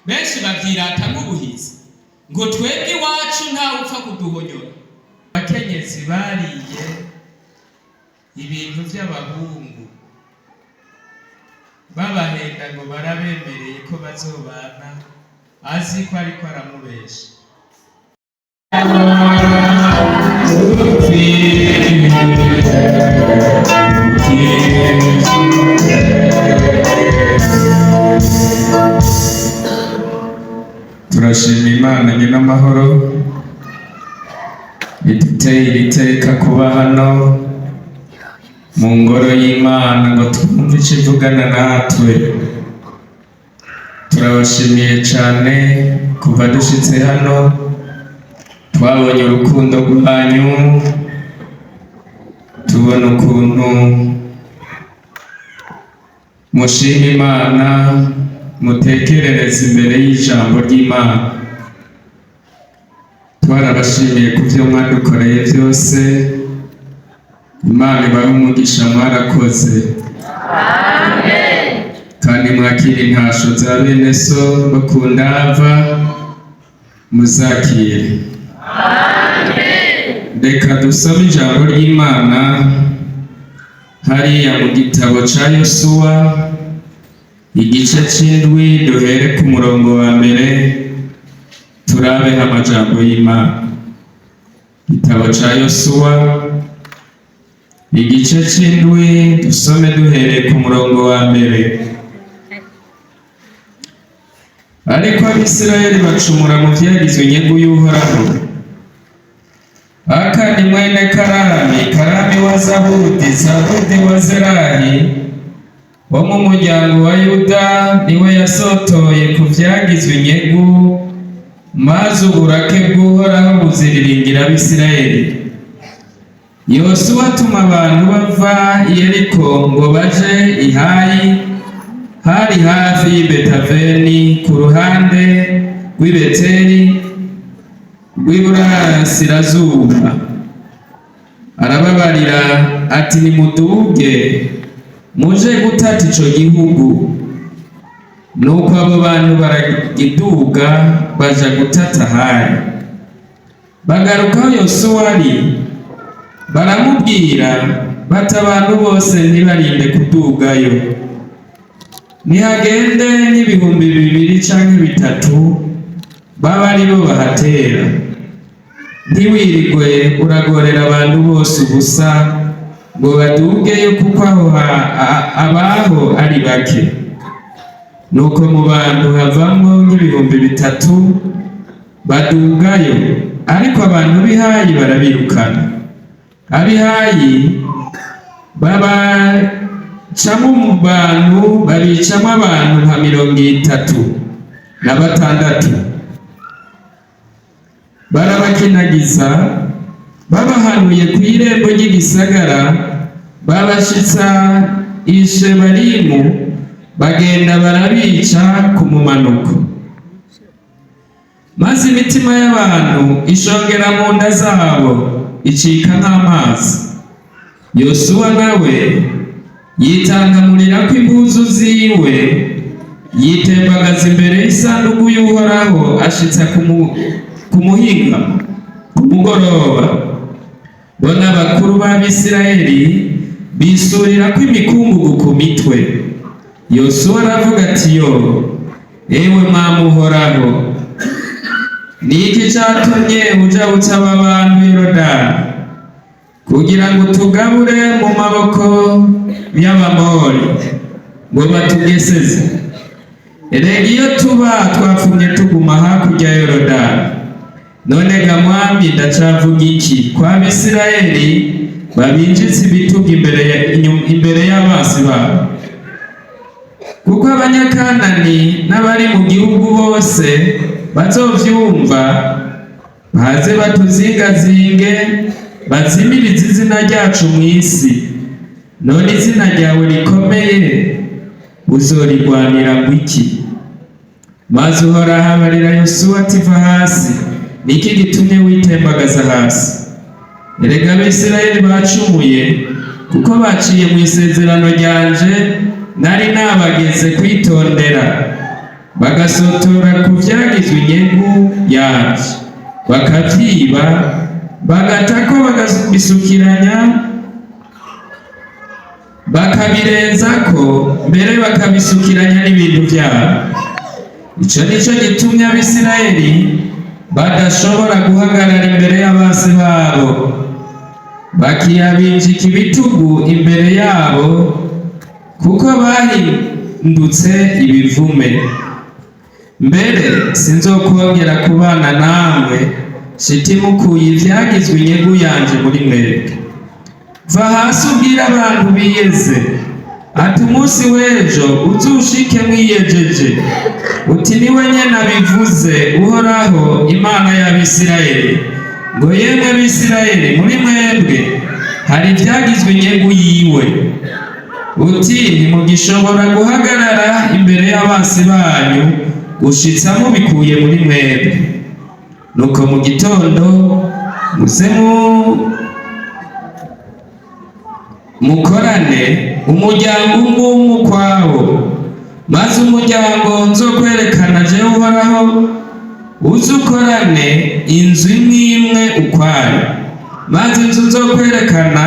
benshi bavyirata nk'ubuhizi ngo twebwe iwacu ntawe upfa kuduhonyora. Abakenyezi bariye ibintu vy'abahungu babahenda ngo barabemereye ko bazobana, azi ko ariko aramubesha. Turashima Imana nyina amahoro iduteye iteka kuba hano mu ngoro y'Imana ngo twumve icyo ivugana natwe. Turabashimiye cyane kuva dushitse hano, twabonye urukundo rwanyu, tubona ukuntu mushima Imana, mutekerereza imbere y'ijambo ry'Imana. Twarabashimiye ku byo mwadukoreye byose. Imana ibahe umugisha, mwarakoze. Amen. Kandi mwakire intasho za bene so bakundava, muzakire. Amen. Reka dusome ijambo ry'Imana hariya mu gitabo ca Yosuwa igice c'indwi, duhere ku murongo wa mbere turabe amajambo y'Imana. Igitabo ca Yosuwa igice c'indwi, dusome duhereye ku murongo wa mbere. Ariko Abisirayeli bacumura mu vyagizwe inyungu y'Uhoraho. Akani mwene Karami wa Zabudi wa Zerahi wo mu muryango wa Yuda niwe yasotoye ku vyagizwe inyungu, maze uburake bw'Uhoraho buziriringira Abisirayeli. Yosuwa atuma abantu bava i Yeriko ngo baje i Hayi, hari hafi y'i Betaveni ku ruhande rw'i Beteli rw'iburasirazuba. Arababarira ati, nimuduge muje gutata ico gihugu. Nuko abo bantu baragiduga baja gutata Hayi. Bagarukaho Yosuwa ari, baramubwira bati, abantu bose ntibarinde kudugayo, nihagende nk'ibihumbi 2 canke 3 baba ari bo bahatera. Ntiwirigwe uragorera abantu bose ubusa ngo badugeyo, kuko abaho ari bake. Nuko mu bantu havamwo nk'ibihumbi 3 badugayo, ariko abantu b'i Hayi barabirukana. Ab'i Hayi babacamo mu bantu, babicamo abantu nka 36, barabakinagiza. Babahanuye ku irembo ry'igisagara, babashitsa i Shebarimu, bagenda barabica ku mumanuko. Maze imitima y'abantu ishongera mu nda zabo, icika nk'amazi. Yosuwa nawe yitangamurira ko impuzu ziwe, yitembagaza imbere y'isanduku y'Uhoraho, ashitsa ku muhingamo ku mugoroba. Bo n'abakuru b'Abisirayeli bisurira ko imikungugu ku mitwe. Yosuwa aravuga ati, yo ewe Mwami Uhoraho, ni iki catumye uja buca aba bantu Yorodani kugira ngo tugabure mu maboko y'Abamori ngo batugeseze? Erega iyo tuba twapfumye tuguma hakurya ya Yorodani. None ga Mwami, ndacavuga iki kwa Abisirayeli babinjitse ibitugu imbere y'abasi babo? Kuko Abanyakanani n'abari mu gihugu bose bazovyumva, baze batuzingazinge, bazimirize izina ryacu mw'isi. None izina ryawe rikomeye uzorigwanira ngwiki? Maze Uhoraho abarira Yosuwa ati, va hasi. Niki gitumye witembagaza hasi? Erega Abisirayeli bacumuye, kuko baciye mu isezerano ryanje nari nabageze kwitondera. bagasotora ku vyagizwe inyungu yavyo, bakavyiba, bagatako bakabisukiranya, bakabirenzako, mbere bakabisukiranya n'ibintu vyabo. Ico nico gitumye Abisirayeli badashobora guhagarara imbere y'abasi babo, bakiyabinjika ibitugu imbere yabo, kuko bahindutse ibivume. Mbere sinzokongera kubana namwe shiti mukuye ivyagizwe inyungu yanje muri mwebwe. Va hasi ubwira abantu biyeze, ati umunsi w'ejo uzushike mwiyejeje, uti niwe nyene abivuze, Uhoraho Imana y'Abisirayeli, ngo yemwe Abisirayeli, muri mwebwe hari ivyagizwe inyungu yiwe. Uti ntimugishobora guhagarara imbere y'abasi banyu gushitsa mubikuye muri mwebwe. Nuko mu gitondo muze mukorane umuryango umwe ukwawo, maze umuryango nzokwerekana jewe Uhoraho uzukorane inzu imwe imwe ukwayo, maze inzu nzokwerekana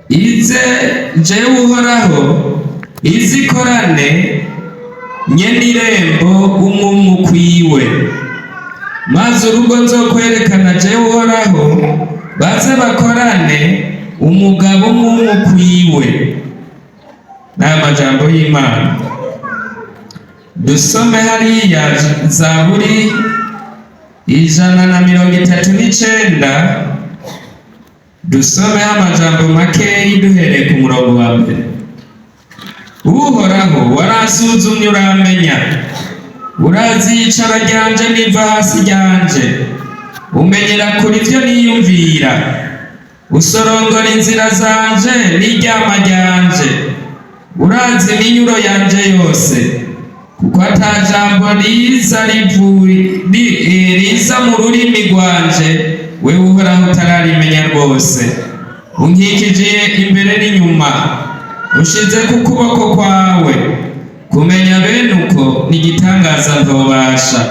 ize jewe Uhoraho izikorane nyenirembo umwe ukwiwe, maze urugo nzokwerekana jewe Uhoraho baze bakorane umugabo umwe ukwiwe. N'aya majambo y'Imana dusome hariya Zaburi 139, dusome amajambo makeyi duhereye ku murongo wa mbere. Uhoraho warasuzumye uramenya, urazi icara ryanje niva hasi ryanje, umenyera kuri ivyo niyumvira, usorongora inzira zanje n'iryama ryanje, urazi iminyuro yanje yose, kuko ata jambo riza mu rurimi rwanje wewe Uhoraho utararimenya rwose. Unkikije imbere n'inyuma, ushize ku kuboko kwawe, kumenya bene uko ni igitangaza ntobasha,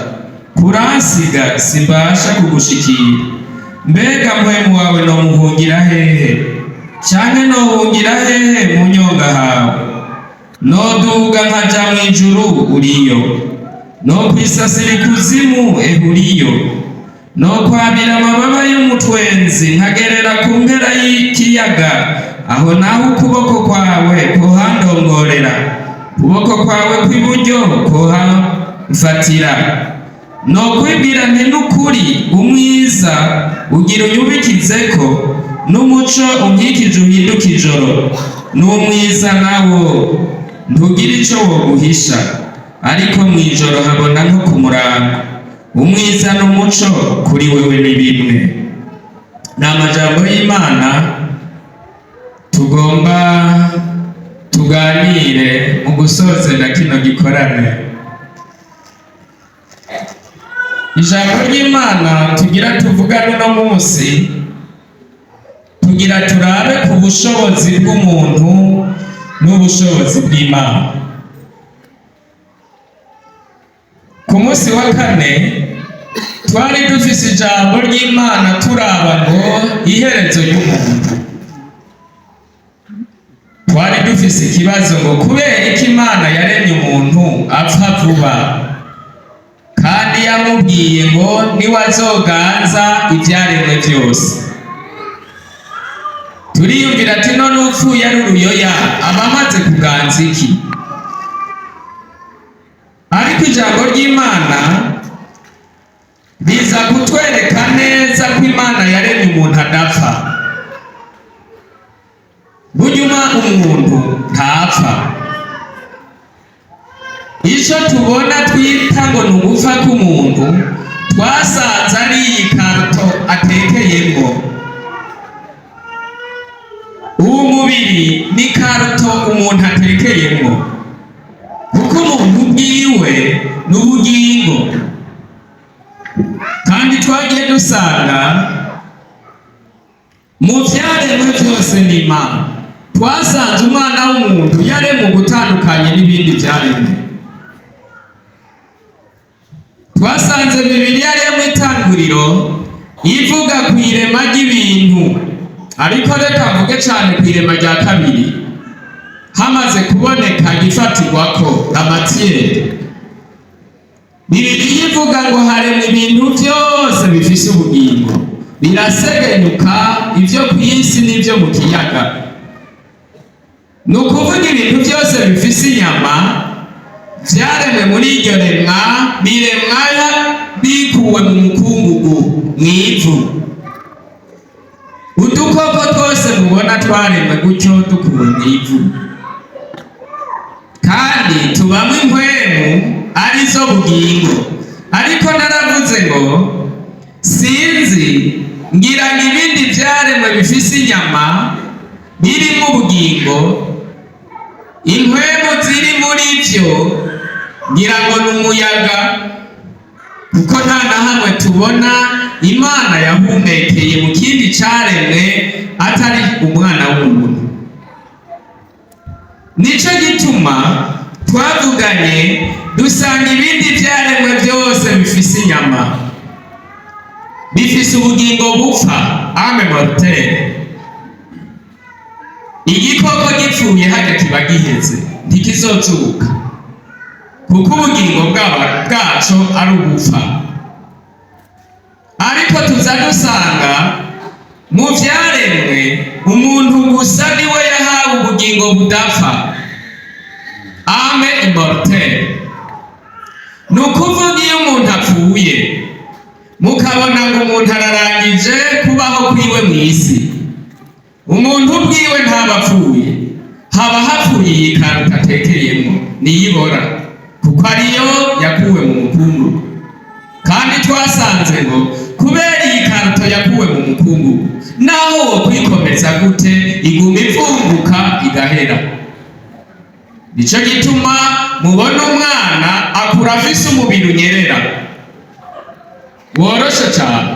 kuransiga simbasha kugushikira. Mbega mpwemu wawe nomuhungira hehe, canke nohungira hehe mu nyonga hawe? Noduga nkaja mw'ijuru uriyo, nokwisasira ikuzimu uriyo, nokwabira amababa y'umutwenzi nkagerera ku mpera y'ikiyaga, aho naho ukuboko kwawe kuhandongorera, ukuboko kwawe kw'iburyo kuhamfatira. Nokwibwira nti n'ukuri umwiza ugira unyubikizeko, n'umuco unkikije uhinduka ijoro, n'umwiza nawo ntugira ico woguhisha, ariko mw'ijoro habona nko ku murango. Umwiza n'umuco kuri wewe ni bimwe. Ni amajambo y'Imana tugomba tuganire mu gusozera kino gikorane. Ijambo ry'Imana tugira tuvugane uno munsi, tugira turabe ku bushobozi bw'umuntu n'ubushobozi bw'Imana. Ku munsi wa kane twari dufise ijambo ry'Imana turaba ngo iherezo y'umuntu. Twari dufise ikibazo ngo kubera iki Imana yaremye umuntu apfa vuba, kandi yamubwiye ngo niwe azoganza ivyaremwe vyose. Turiyumvira ati none upfuye ari uruyoya aba amaze kuganza iki? Ariko ijambo ry'Imana biza kutwereka neza ko Imana yaremye umuntu adapfa. Burya umuntu ntapfa. Ico tubona twita ngo ni ugupfa k'umuntu twasanze ari iyi karto atekeyemo. Uwo mubiri ni karto umuntu atekeyemo, kuko umuntu bwiwe n'ubugingo. Kandi twagiye dusanga mu vyaremwe vyose n'Imana, twasanze umwana w'umuntu yaremwe gutandukanye n'ibindi vyaremwe. twasanze Bibiliya yo mu Itanguriro ivuga ku irema ry'ibintu, ariko reka mvuge cyane ku irema rya kabiri, hamaze kuboneka igifatirwako amatiyeri. Bibiliya ivuga ngo haremwa ibintu byose bifise ubugingo, birasegenyuka, ibyo ku isi n'ibyo mu kiyaga. Ni ukuvuga ibintu byose bifise inyama byaremwe muri iryo remwa, biremwa bikuwe mu mukungugu, mu ivu. Udukoko twose mubona twaremwe gutyo dukuwe mu ivu, kandi tubamwe impwemu arizo bugingo. Ariko naravuze ngo sinzi, ngira ngo ibindi byaremwe bifise inyama birimo ubugingo, impwemu ziri muri byo ngira ngo ni umuyaga, kuko nta na hamwe tubona Imana yahumekeye mu kindi caremwe atari umwana w'umuntu. Nico gituma twavuganye dusanga ibindi byaremwe byose bifise inyama, bifise ubugingo bupfa, ame mortel. Igikoko gipfuye hajya kiba giheze, ntikizozuka, kuko ubugingo bwaco ari ubupfa. Ariko tuza dusanga mu byaremwe umuntu gusa niwe yahawe ubugingo budapfa, ame immortel. Ni ukuvuga iyo umuntu apfuye mukabona ngo umuntu ararangije kubaho kwiwe mu isi, umuntu ubwiwe ntaba apfuye, haba hapfuye iyi karuta atekereyemo, niyibora, kuko ariyo yakuwe mu mukungugu. Kandi twasanze ngo kubera iyi karuta yakuwe mu mukungugu, naho wo kwikomeza gute iguma ivunguka igahera. Nico gituma mubona umwana akura afise umubiri unyerera, woroshe cyane,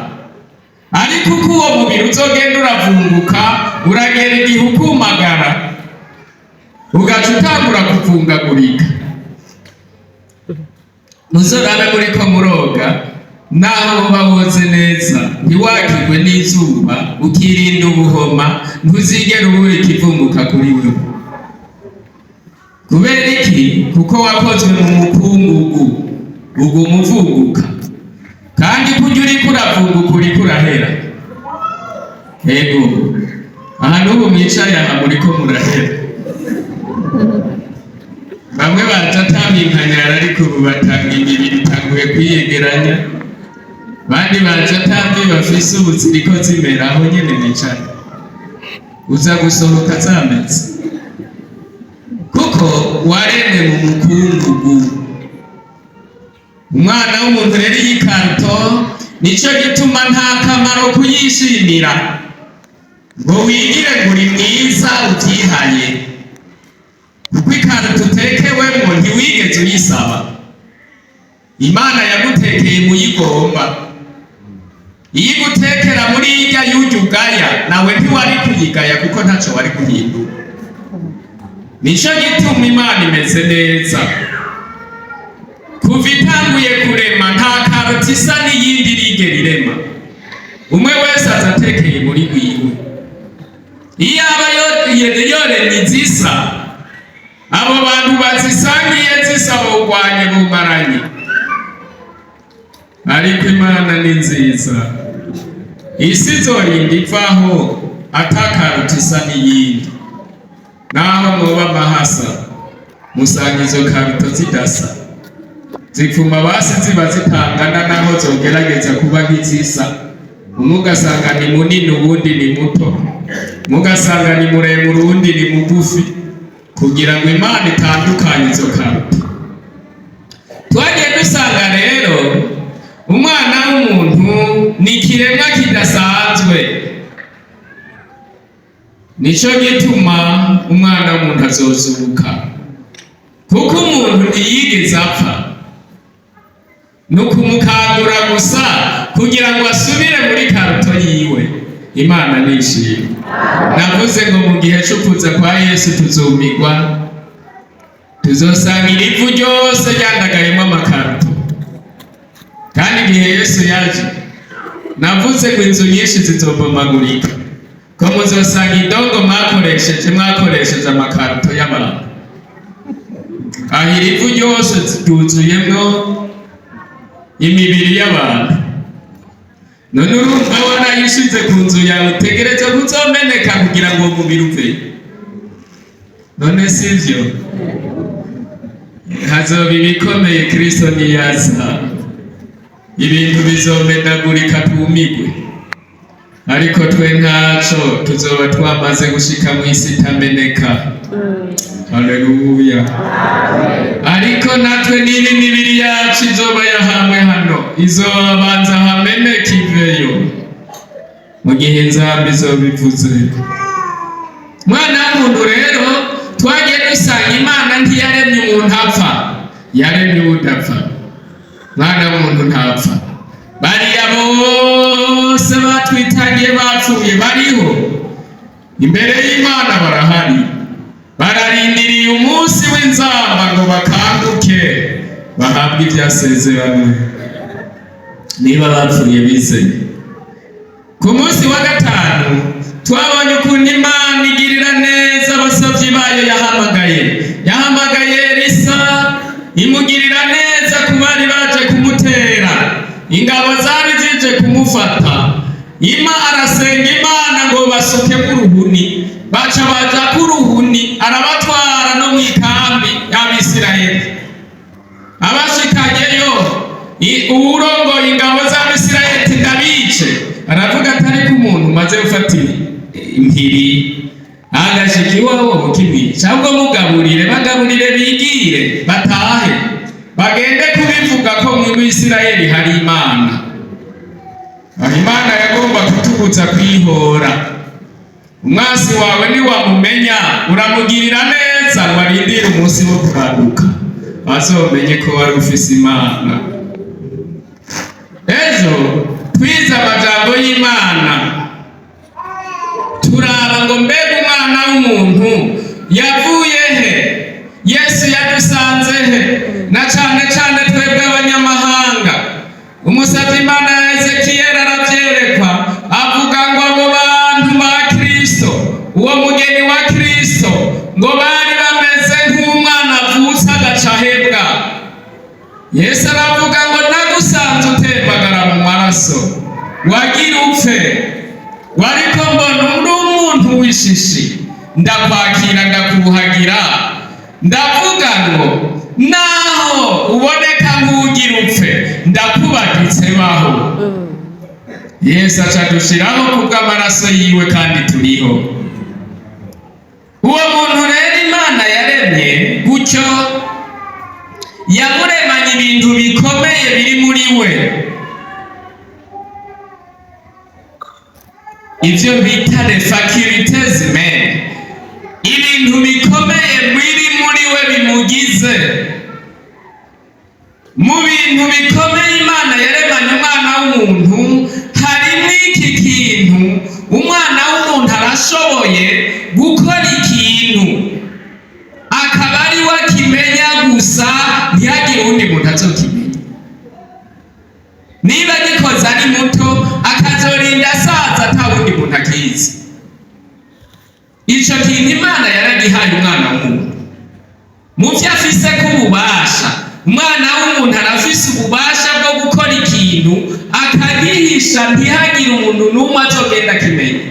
ariko uko uwo mubiri uzogenda uravunguka, uragera igihe ukumagara, ugaca utangura kuvungagurika. Muzorabe muriko muroga, naho uba woze neza, ntiwakirwe n'izuba, ukirinda ubuhoma, ntuzigere ubura ikivunguka kuri wewe. Kubera iki? Kuko wakozwe mu mukungugu, uguma uvunguka, kandi kurya uriko uravunguka uriko urahera. Ego, aha n'ubu mwicaye aha muriko murahera. Bamwe baza atanga inkanyara, ariko ubu batanga imibiri itanguye kwiyegeranya. Bandi baza atambi bafise ubu ziriko zimera aho nyene mwicaye, uza gusohoka zameze, kuko waremwe mu mukungugu. Umwana w'umuntu rero iyi karuto, nico gituma nta kamaro kuyishimira ngo wigire ngo uri mwiza utihaye, kuko ikaruto utekewemo ntiwigeze uyisaba. Imana yagutekeye muyigomba. Iyo igutekera muri irya y'ujya ugaya, nawe ntiwari kuyigaya kuko ntaco wari guhindura. Nico gituma Imana imeze neza. Kuva itanguye kurema nta karuta isa n'iyindi rigera irema. Umwe wese azatekeye muri wiwe. Iyo aba yoremye izisa, abo bantu bazisangiye zisa bogwanye bumaranye. Ariko Imana ni nziza, isi izorinda ivaho atakaruta isa n'iyindi. Naho mwoba amahasa, musanga izo karuta zidasa, zipfuma basi ziba zitangana, naho zogerageza kuba nk'izisa. Umwe ugasanga ni munini uwundi ni muto, mugasanga ni muremure uwundi ni mugufi, kugira ngo Imana itandukanye izo karuta. Twagiye dusanga rero umwana w'umuntu ni ikiremwa kidasanzwe. Nico gituma umwana w'umuntu azozuka, kuko umuntu ntiyigeze apfa, ni ukumukangura gusa kugira ngo asubire muri karuto yiwe. Imana nishimye. Navuze ngo mu gihe cyo kuza kwa Yesu tuzumirwa, tuzosanga ivu ryose ryandagayemo amakaruto. igihe Yesu yaje navuze ngo inzu nyinshi zizobomagurika, ko muzosanga idongo mwakoresheje amakarito y'abantu, aho irivu ryose ryuzuyemwo imibiri y'abantu. None urumva warayishize ku nzu yawe utegereze kuzomeneka kugira ngo umubiri uveyo? None sivyo? Hazoba ibikomeye Kristo niyaza, ibintu bizomenagurika twumigwe, ariko twe ntaco, tuzoba twamaze gushika mu isi itameneka. Haleluya. Ariko natwe niba imibiri yacu izoba yahamwe hano, izobanza hameneka iveyo mu gihe inzamba izobivuze. Mwana w'umuntu rero, twagiye dusanga Imana ntiyaremye umuntu apfa, yaremye udapfa. Mwana w'umuntu ntapfa. Bariya bose batwitangiye bapfuye bariho imbere y'Imana, barahari, bararindiriye umunsi w'inzamba ngo bakanguke bahabwe ibyasezerano niba bapfuye bizeye. Ku munsi wa gatanu twabonye ukuntu Imana igirira neza abasavyi bayo yahamagaye Elisa, imugirira neza ku bari baje kumutera, ingabo zari zije kumufata. Arasenga Imana ngo basuke k'uruhuni, baca baja k'uruhuni, arabatwara no mu ikambi y'Abisirayeli. Abashikayeyo uwurongoye ingabo z'Abisirayeli ndabice, aravuga atari ko umuntu maze gufata impiri agashika iwabo mukimwica, ahubwo bagaburire bigire batahe, bagende kubivuga ko mu Isirayeli hari Imana. Imana yagomba kutubuza kwihora. Umwasi wawe niwamumenya uramugirira neza, warindira umunsi wo kuranduka bazomenye ko wari ufise Imana. Ejo twize amajambo y'Imana, turaba ngo mbega umwana w'umuntu yavuye he? Yesu yadusanze he? Na cane twebwe abanyamahanga. Umusavyi Imana ya Ezekiyeli aravyerekwa, avuga ngo abo bantu ba Kristo, uwo mugeni wa Kristo, ngo bari bameze nk'umwana avutse agacahebwa. Yesu aravuga ngo nagusanze utembagara mu maraso, wagira upfe, wariko mbona uri umuntu w'ishishi, ndakwakira ndakubuhagira, ndavuga ngo naho uboneka nk'ugira upfe, ndakubagitse baho. Yesu aca dushiraho kubw'amaraso yiwe kandi turiho. Uwo muntu rero Imana yaremye gutyo, yamuremanye ibintu bikomeye biri muri we, ivyo bita les facultés humaines, ibintu bikomeye biri muri we bimugize. Mu bintu bikomeye Imana yaremanye umwana w'umuntu, harimo iki kintu. Umwana w'umuntu arashoboye gukora ikintu, akaba ari we akimenya gusa, ntihagire uwundi muntu azokimenya. Niba gikoze ari muto, akazorinda asaza ata wundi muntu akizi. Ico kintu Imana yaragihaye umwana w'umuntu. Mu vyo afise k'ububasha, umwana w'umuntu arafise ububasha bwo gukora ikintu akagihisha, ntihagire umuntu n'umwe azogenda akimenya.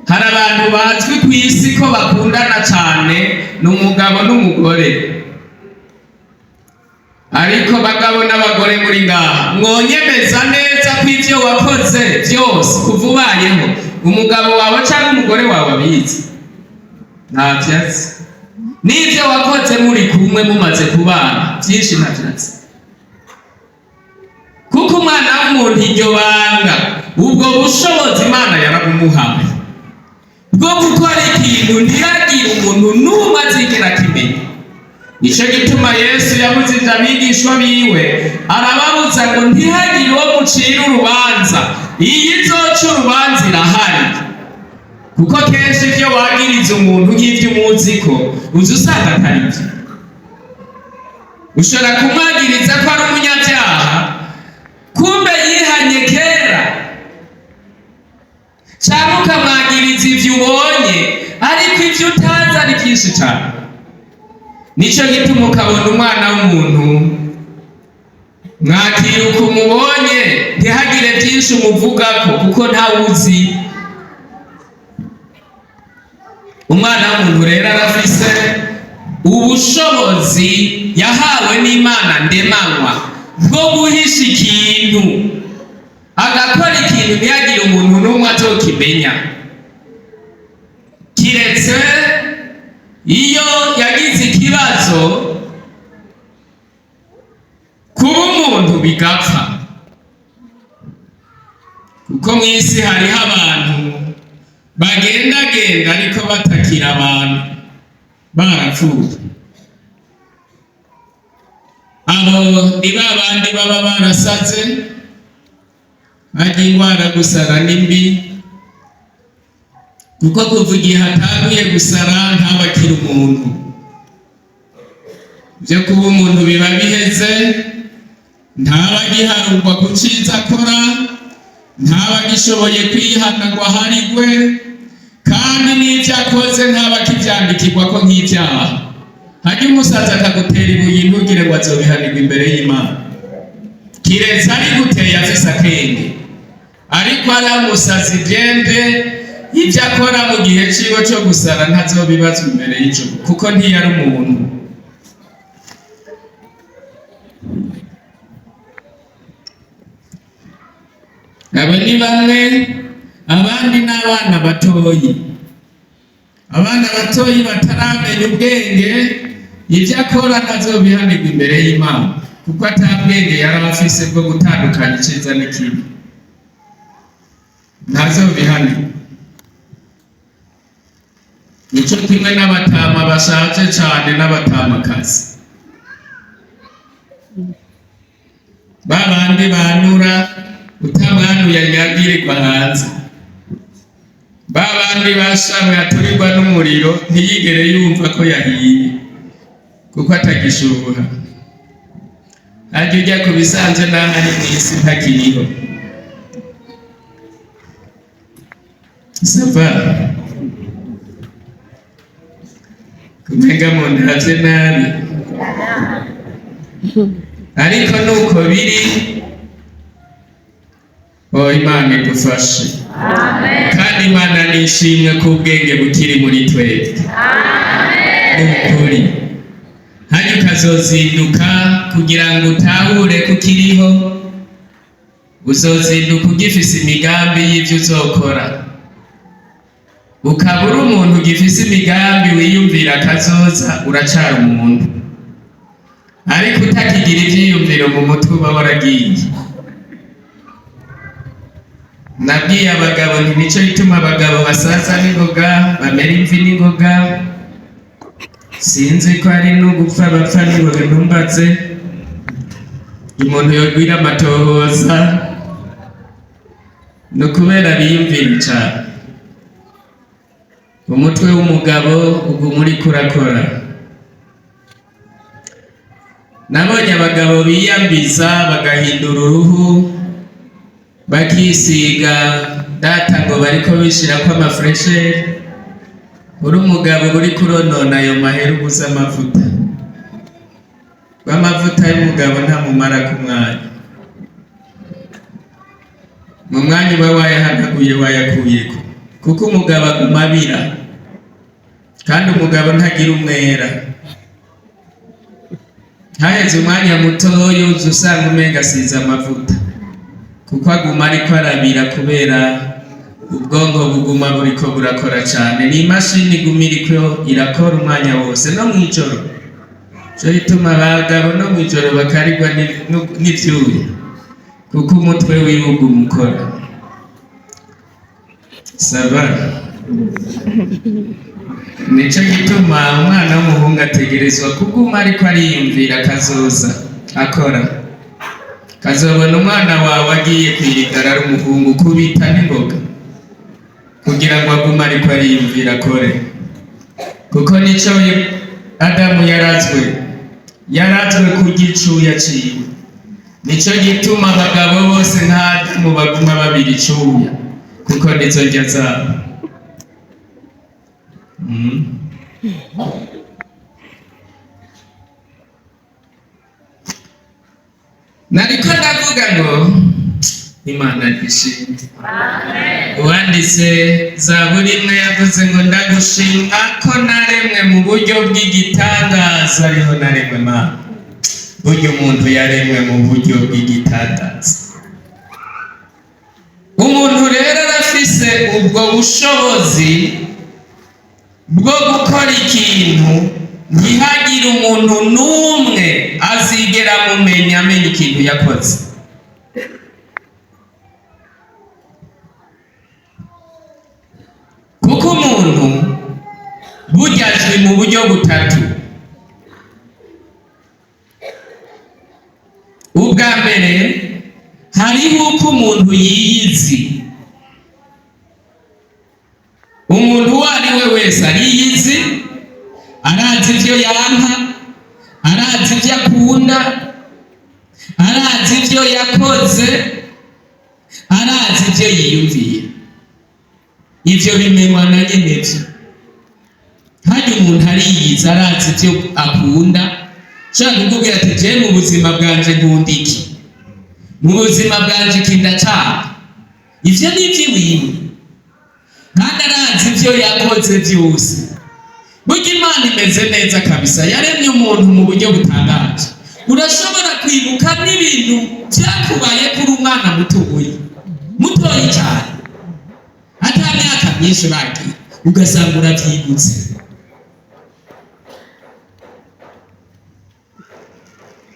Hari abantu bazwi ku isi ko bakundana cane, n'umugabo n'umugore. Ariko bagabo n'abagore muri ngaha, mwonyemeza neza ko ivyo wakoze vyose kuva ubayeho umugabo wawe canke umugore wawe abizi? Ntavyazi. N'ivyo wakoze muri kumwe mumaze kubana vyinshi ntavyazi, kuko umwana w'umuntu iryo banga, ubwo bushobozi Imana yarabumuhaye bwo gukora ikintu ntihagire umuntu n'umwe azigera akimenya. Nico gituma Yesu yabujije abigishwa biwe, arababuza ngo ntihagire uwo mucira urubanza, iyi izoca urubanza irahari. Kuko kenshi ivyo wagiriza umuntu nk'ivyo umuziko, uza usanga atari vyo. ushobora kumwagiriza ko ari umunyabyaha, kumbe yihanye kera, cyangwa ukamwagiriza ibyo ubonye ariko ibyo utazi ari byinshi cyane. Nicyo gituma ukabona umwana w'umuntu mwakira uko umubonye, ntihagire byinshi umuvugako kuko ntawuzi. Umwana w'umuntu rero arafise ubushobozi yahawe n'Imana ndemanywa bwo guhisha ikintu, agakora ikintu ntihagire umuntu n'umwe atokimenya, kiretse iyo yagize ikibazo kuba umuntu bigapfa. Kuko mu isi hariho abantu bagendagenda ariko batakira abantu, barapfuye. Abo ni ba bandi baba barasaze, bagira indwara gusara n'imbi, kuko kuva igihe atanguye gusara ntabakira umuntu. Byo kuba umuntu biba biheze, ntabagiharurwa ku cyiza akora, ntabagishoboye kwihana ngo aharigwe, kandi n'ibyo akoze ntabakibyandikirwa ko nk'ibyaha. Hajya umusaza akagutera ibuye ntugire ngo azobihanirwa imbere y'Imana, kiretse ari guteye afise akenge, ariko aramusaza ibyende ibyo akora mu gihe ciwe cyo gusara ntazobibazwa imbere y'ijuru, kuko ntiyari umuntu. Abo ni bamwe, abandi n'abana batoyi. Abana batoyi bataramenya ubwenge, ibyo akora ntazobihanirwa imbere y'Imana, kuko atabwenge yari afise bwo gutandukanya icyiza n'ikibi, ntazobihanirwa. Nico kimwe n'abatama bashaje cyane n'abatamakazi, babandi banura utamwanuye nyagirirwa hanze, babandi bashamwe aturirwa n'umuriro ntiyigere yumva ko yahiye kuko atagishuha. Ajya ujya ku bisanzwe n'aho ari mu isi ntakiriho. Sava kumenga mu ndavye nabi, ariko nuko biri. Imana idufashe, kandi Imana nishimwe ko ubwenge bukiri muri twebwe. Ukuri hanyuma ukazozinduka kugira ngo utahure kukiriho, uzozinduka ugifise imigambi y'ibyo uzokora. Ukabura umuntu ugifise imigambi wiyumvira akazoza, uracara umuntu, ariko utakigira ibyiyumviro mu mutwe uba waragiye. Nabwiye abagabo nti nico gituma abagabo basaza n'ingoga, bamera imvi n'ingoga. Sinzi ko ari no gupfa bapfa n'ingoga, ntumbaze. Umuntu yogwira amatohoza no kubera biyumvira cyane. Umutwe w'umugabo uguma uri kurakora. Nabonye abagabo biyambiza bagahindura uruhu, bakisiga data ngo bariko bishirako amafuresheri. Uri umugabo uri kuronona ayo mahera ubuze amavuta. Amavuta y'umugabo ntamumara ku mwanya. Mu mwanya uba wayahanaguye wayakuyeko, kuko umugabo aguma abira, kandi umugabo ntagira umwera. Haheze umwanya mutoya uza usanga umenga asize amavuta, kuko aguma ariko arabira kubera ubwonko buguma buriko burakora cyane. Ni imashini iguma iriko irakora umwanya wose, no mw'ijoro. Cyo bituma abagabo no mw'ijoro bakarigwa n'ivyuya, kuko umutwe wiwe uguma ukora. Saba nico gituma umwana w'umuhungu ategerezwa kuguma ariko ariyumvira akazoza akora. Kazobona umwana wawe agiye kwirigara ari umuhungu kubita n'ingoga, kugira ngo agume ariko ariyumvira akore, kuko nico Adamu yarazwe. yarazwe kurya icuya ciwe. Nico gituma abagabo bose nk'Adamu baguma babira icuya, kuko nizo ndya zabo. Nariko ndavuga ngo Imana ishimwe. Uwanditse Zaburi imwe yavuze ngo ndagushima ko naremwe mu buryo bw'igitangaza, ariho naremwe Mana. Burya umuntu yaremwe mu buryo bw'igitangaza. Umuntu rero arafise ubwo bushobozi bwo gukora ikintu ntihagire umuntu n'umwe azigera amenya ikintu yakoze. Kuko umuntu burya azwi mu buryo butatu. Ubwa mbere hariho uko umuntu yiyizi. Umuntu uwo ari we wese ariyizi, arazi ibyo yanka, arazi ibyo akunda, arazi ibyo yakoze, arazi ibyo yiyumviye. Ivyo bimenywa na nyene vyo. Hadi umuntu ariyizi, arazi ibyo akunda, shaka kukubwira ati je mu buzima bwanje nkunda iki, mu buzima bwanje iki ndacaka. Ivyo ni ivy'iwiwe, kandi arazi ibyo yakoze vyose. Burya Imana imeze neza kabisa, yaremye umuntu mu buryo butangaje. Urashobora kwibuka n'ibintu vyakubaye kuri umwana mutoyi cyane, ata myaka myinshi uragira, ugasanga uravyibutse.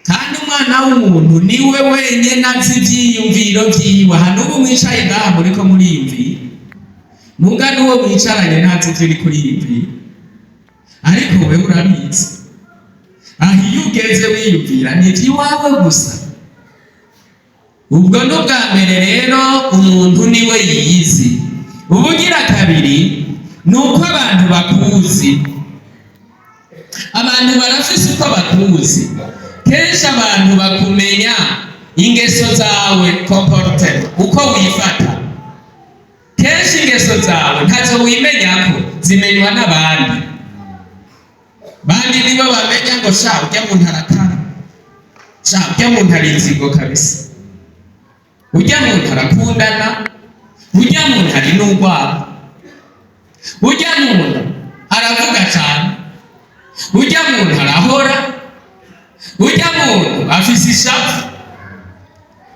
Kandi umwana w'umuntu niwe wenyene azi ivyiyumviro vyiwe. Hano ubu mwicaye ngaha muriko muriyumvira, muga n'uwo mwicaranye ntazi ivyo uri kuriyumvira, ariko wewe urabizi. Aho iyo ugeze wiyumvira ni ivy'iwawe gusa. Ubwo ni ubwa mbere rero umuntu niwe yiyizi. Ubugira kabiri ni uko abantu bakuzi. Abantu barafise uko bakuzi. Kenshi abantu bakumenya ingeso zawe, comportement, uko wifata. Kenshi ingeso zawe ntazo wimenyako, zimenywa n'abandi. Bandi nibo bamenya ngo sha urya muntu arakara, sha urya muntu ari inzigo kabisa, urya muntu arakundana, urya muntu ari n'urwara, urya muntu aravuga cyane, urya muntu arahora, urya muntu afise ishavu.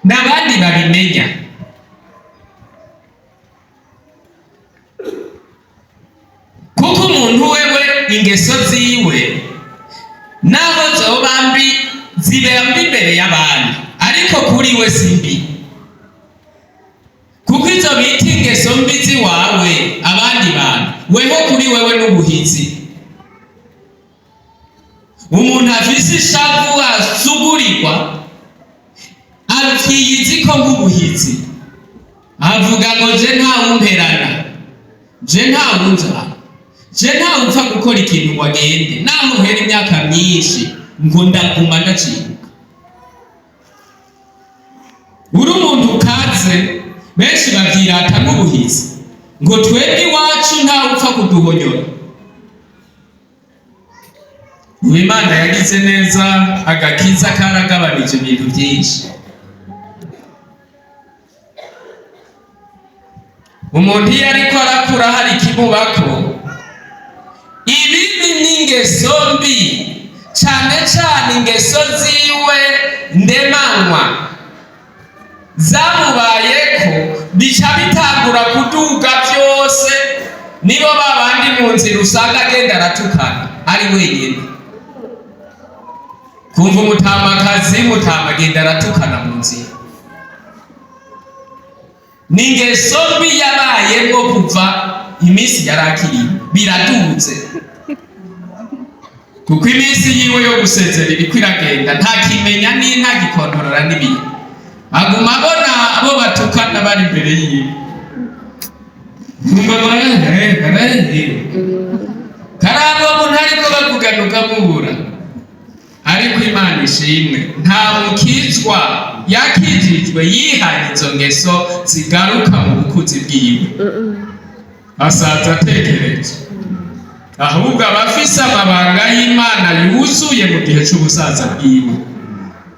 N'abandi babimenya. Kuko umuntu wewe ingeso ziwe naho zoba mbi zibera mbi imbere y'abandi, ariko kuri we si mbi. Kuko izo bita ingeso mbi ziwawe abandi bantu, weho kuri wewe n'ubuhizi. Umuntu afise ishavu asugurirwa avyiyizi ko nk'ubuhizi, avuga ngo je ntawumperana, je ntawunzana, je ntawupfa gukora ikintu ngo agende, naho uhera imyaka myinshi ngo ndaguma ndacibuka. Uri umuntu ukaze benshi bavyirata nk'ubuhizi, ngo twebwe iwacu ntawupfa kuduhonyora. Imana yagize neza, agakiza karagabanije ibintu byinshi. Umuntu iyo ariko arakura hari ikimubako, ibibi n'ingeso mbi, cane cane ingeso ziwe ndemanwa zamubayeko, bica bitangura kuduga vyose. Nibo babandi mu nzira usanga agenda aratukana ari wenyene. Kumva umutamakazi mutama agenda aratukana mu nzira. Ningeso mbi yabayemo kuva iminsi yarakiri, biraduze. Kuko iminsi yiwe yo gusezera iriko iragenda, ntakimenya ntagikontorora n'ibintu. Aguma abona abo batukana bari imbere yiwe. Karabo umuntu ariko bavugana ukamubura, ariko Imana ishimwe, nta mukizwa yakijijwe yihanye izo ngeso zigaruka mu bukuzi bwiwe, asaza atekereje, ahubwo abafise amabanga y'Imana yuzuye mu gihe c'ubusaza bwiwe.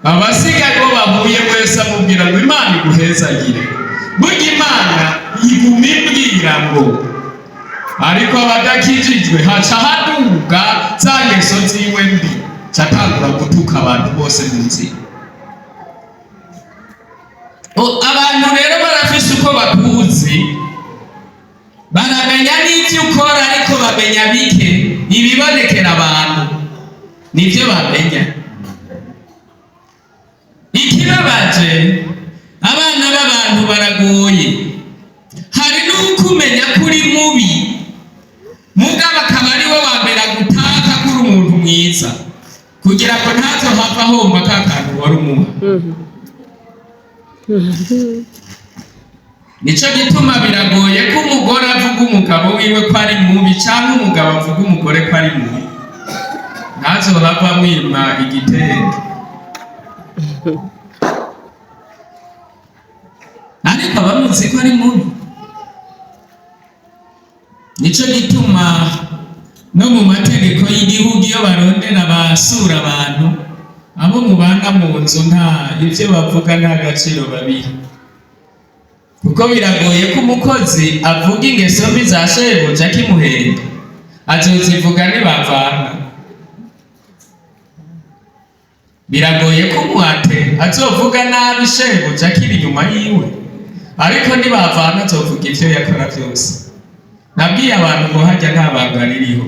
Abasigaye bo bahuye wese amubwira ngo Imana iguhezagire. Burya Imana iguma imbwira ngo, ariko abadakijijwe haca haduga za ngeso ziwe mbi, catangura gutuka abantu bose mu nzira. Abantu rero barafise uko bakuzi, baramenya n'ivyo ukora, ariko bamenya bike, ibibonekera abantu nivyo bamenya. Ikibabaje, abana b'abantu baragoye. Hari n'ukumenya kuri mubi, mugabo akaba ari we wa mbere agutaka kuri umuntu mwiza, kugira ngo ntazohava ahomba ka kantu wari umuha. Nico gituma biragoye ko umugore avuga umugabo wiwe ko ari mubi, cyangwa umugabo avuga umugore ko ari mubi. Ntazohava amwima igitenge. Ariko abamuzi ko ari mubi. Nico gituma no mu mategeko y'igihugu iyo barondera basura abantu, abo mubana mu nzu nta ivyo bavuga nta gaciro babiha, kuko biragoye ko umukozi avuga ingeso mbi za shebuja akimuhenda, azozivuga nibavana. Biragoye ko umuhate azovuga nabi shebuja akiri inyuma yiwe, ariko nibavana azovuga ivyo yakora vyose. Nabwiye abantu ngo hajya nta banga ririho.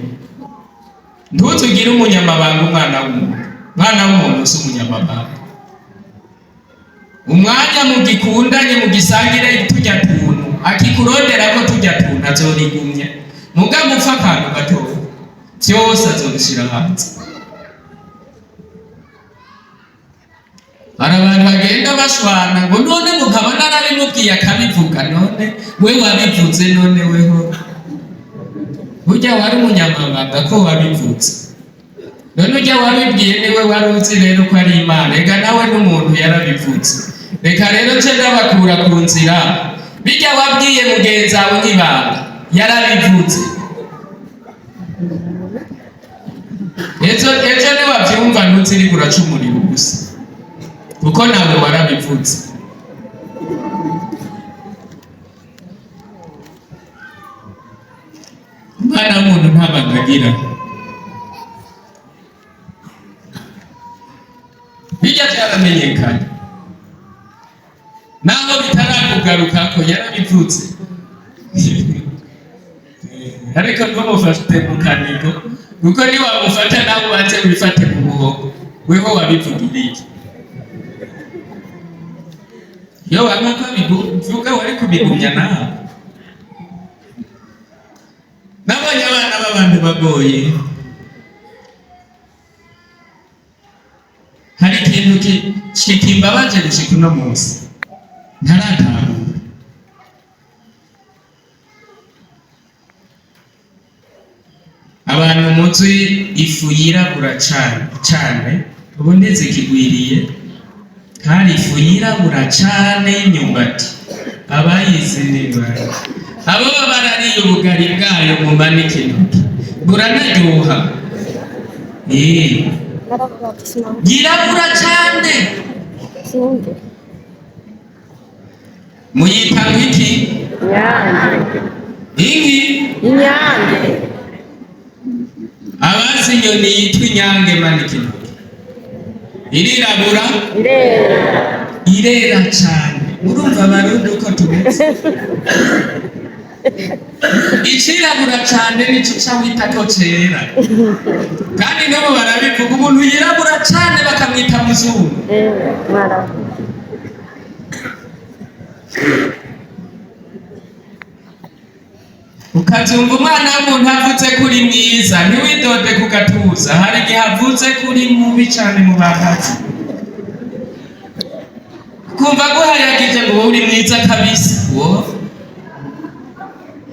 Ntutugire umunyamabanga umwana w'umuntu. Mwana w'umuntu si umunyamabanga. Umwanya mugikundanye mugisangire tujya tuntu, akikurondera ko tujya tuntu azorigumya. Muga mupfa akantu gato, vyose azobishira hanze. Hari abantu bagenda bashwana ngo none mukaba narabimubwiye akabivuga, none we wabivuze, none weho burya wari umunyamabanga ko wabivuze, none ujya wabibwiye niwe wari uzi rero ko ari Imana. Ega nawe n'umuntu yarabivuze. Reka rero nce ndabakura ku nzira, bijya wabwiye mugenzi wawe nk'ibanga yarabivuze. Ejo niwavyumva ntuziri kuracumurira ubusa, kuko nawe warabivuze. Umwana w'umuntu ntabanga agira. Bijya byaramenyekanye, naho bitarakugaruka ko yarabivuze. Ariko ntumufate mu kanigo, kuko niwamufata nawe ubanze wifate mu muhogo, weho wabivugiriye. Iyo wanga ko bivuga wari kubigumya nawe. Nabonye abana b'abantu bagoye. Hari ikintu kikimbabaje gushika uno munsi ntaratahura. Abantu muzi ifu yirabura cane ubu ntizikigwiriye. Hari ifu yirabura cane y'imyumbati, abayizi ni bari abo barariye ubugari bwayo mu manikinoki buranaryoha. Yirabura cane. Muyita iki? Inyange. Inki? Inyange. Abazi inyoni yitwa inyange manikinoki irirabura? Irera cane. Urumva Abarundi uko tumeze. Icirabura cane nico cawita ko cera, kandi nabo barabivuga. Umuntu yirabura cane bakamwita muzungu. Ukazumva umwana w'umuntu avuze kuri mwiza, ntiwidode ku gatuza. Hari igihe avuze kuri mubi cane mu bakazi, kumva ko hayagije ngo wowe uri mwiza kabisa.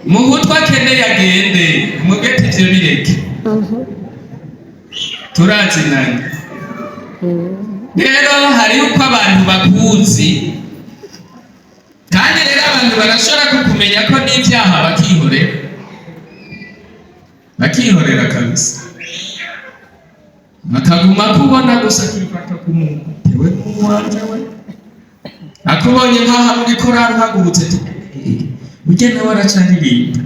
Muhutwa akeneye agende, umugeti ivyo bireke. Turazinanye. rero hari uko abantu bakuzi, kandi rero abantu barashobora kukumenya ko n'ibyaha bakihorera kabisa, bakaguma kubona gusa kwifata k'umuntu we n'uwanje we akubonye nk'aho muri korari uhagurutse ugenda waracaririmba,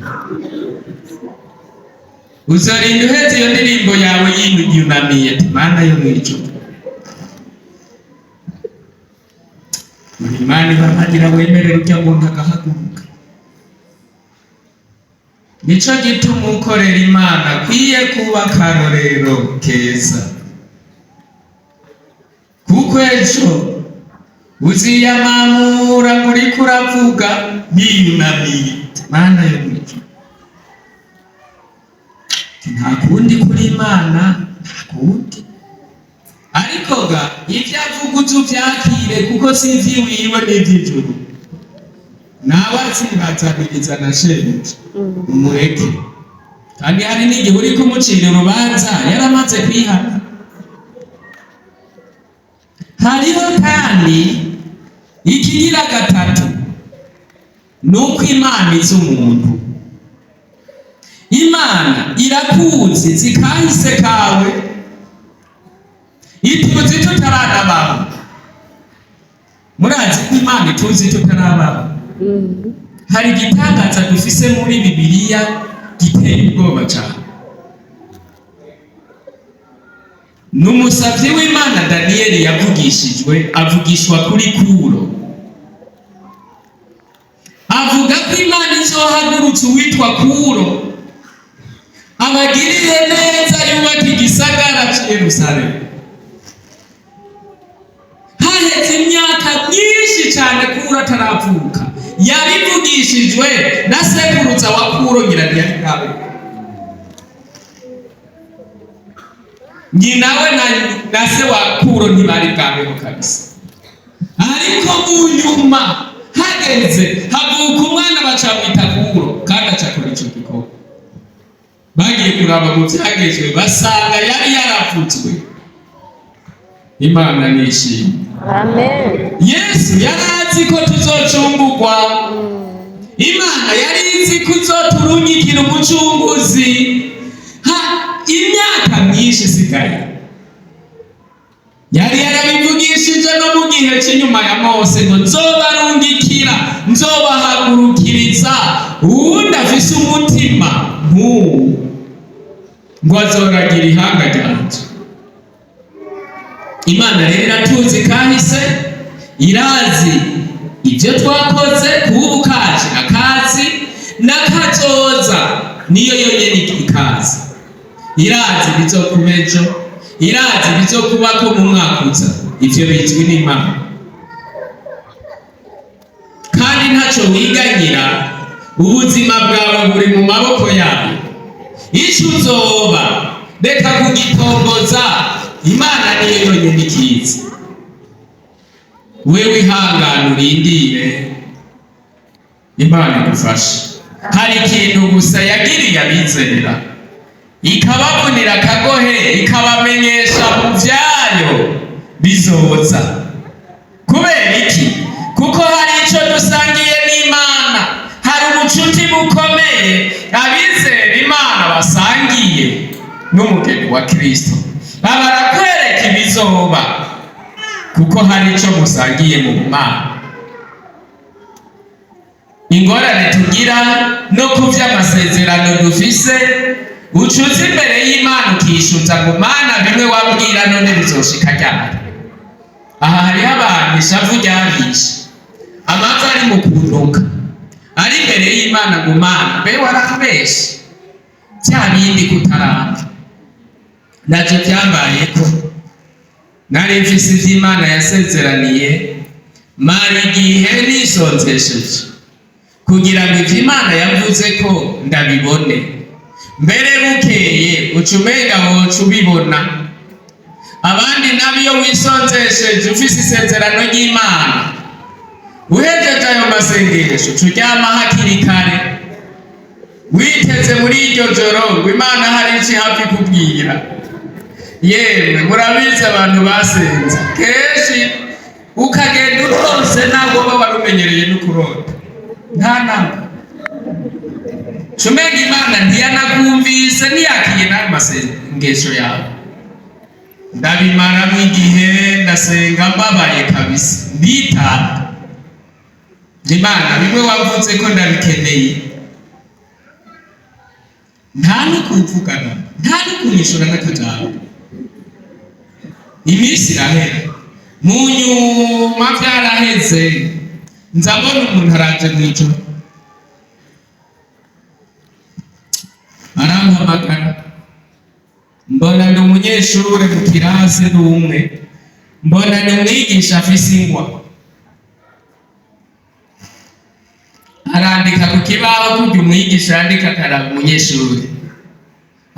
uzorinda uhetse iyo ndirimbo yawe yunamiye Mana yo mw'ijuru. Imana ibamagira wemerera ujya muntu agahaguruka. Nico gituma ukorera Imana akwiye kuba akarorero keza, kuko ejo uziyamamura muri kuravuga biyunamiye Mana yo mw'ijuru. Nta kundi kuri Imana, nta kundi. Ariko ga ibyo avuga uvyakire, kuko si ivy'iwiwe n'ivy'ijuru. Nawe atsibatsaniriza na shebuja umureke, kandi hari n'igihe uri kumucira urubanza yaramaze kwihana. Hariho kandi ikigira gatatu, nuko Imana izi umuntu. Imana irakuzi zikahise kawe, ituzi tutaranabaho. Murazi ko Imana ituzi tutarabaho. Hari igitangaza dufise muri Bibiliya giteye ubwoba cyane. N'umusavyi w'Imana Daniyeli avugishwa kuri Kuro, avuga ko Imana izohagurutsa uwitwa Kuro abagirire neza, yubaka igisagara cy'i Yerusalemu. Haheze imyaka myinshi cyane Kuro ataravuka, yabivugishijwe na sekuruza wa Kuro Nyirandiyakabe. Nyinawe na se wa Kuro ntibari bwabeho kabisa. Ariko mu nyuma hageze havuka umwana bacamwita Kuro, kandi acakora ico gikorwa. Bagiye kuraba mu vyagezwe basanga yari yaravutswe. Imana nishimye. Amen. Yesu yarazi ko tuzocungurwa. Imana yari izi ko izoturungikira umucunguzi. Imyaka myinshi isigaye. Yari yarabivugishije no mu gihe cy'inyuma ya Mose ngo nzobarungikira, nzobahagurukiriza uwundi afise umutima nk'uwo, ngo azoragira ihanga ryanje. Imana rero iratuzi kahise, irazi ibyo twakoze, kubu kaje akazi n'akazoza niyo yonyene ikazi. Irazi bizokuba ejo, irazi bizokubako mu mwaka uza. Ivyo bizwi n'Imana, kandi ntaco wiganyira. Ubuzima bwawe buri mu maboko yayo. Ico uzoba reka kugitomboza, Imana niyo yonyene ikizi. Wewe ihangane urindire, Imana igufashe. Hari ikintu gusa yagiriye abizera, ikababonera akagohe, ikabamenyesha mu vyayo bizoza. Kubera iki? Kuko hari ico dusangiye n'Imana, hari ubucuti bukomeye abizera Imana basangiye n'umugeni wa Kristo. Babarakwereka ibizoba, kuko hari ico musangiye mu Mana. Ingorane tugira no kuvya amasezerano dufise, ucuza imbere y'Imana ukishuza ngo Mana bimwe wabwira none bizoshika ryari? Aha hariho abantu ishavu ryabishe, amazi ari mu kunuka, ari imbere y'Imana ngo Mana mbe warambeshe, bya bindi kutaramba. Navyo vyambayeko. Nari mfise ivyo Imana yasezeraniye, mara igihe nisonzesheje kugira ngo ivyo Imana yavuze ko ndabibone. Mbere bukeye ucumenga woca ubibona. Abandi nabiyo wisonzesheje ufise isezerano ry'Imana, uhejeje ayo masengesho ucuryama hakiri kare, witeze muri iryo joro ngo Imana hari iki hafi kubwira. yemwe murabizi abantu basenze kenshi ukagenda utonse ntabwo baba barumenyereye no kurota nta namba Shumega Imana ntiyanakumvise ntiyakiye n'ayo masengesho yawe ndabimaramo igihe ndasenga mbabaye kabisa nditanga Imana bimwe wavuze ko ndabikeneye nta no kumvugana nta no kunyishura n'akajambo iminsi irahera mu nyuma byaraheze nzabona umuntu araje mw'ijoro arampamagara mbona ndi umunyeshuri mu kirasi n'umwe mbona ni umwigisha afise ingwa arandika ku kibaho kurya umwigisha yandika akaraba umunyeshuri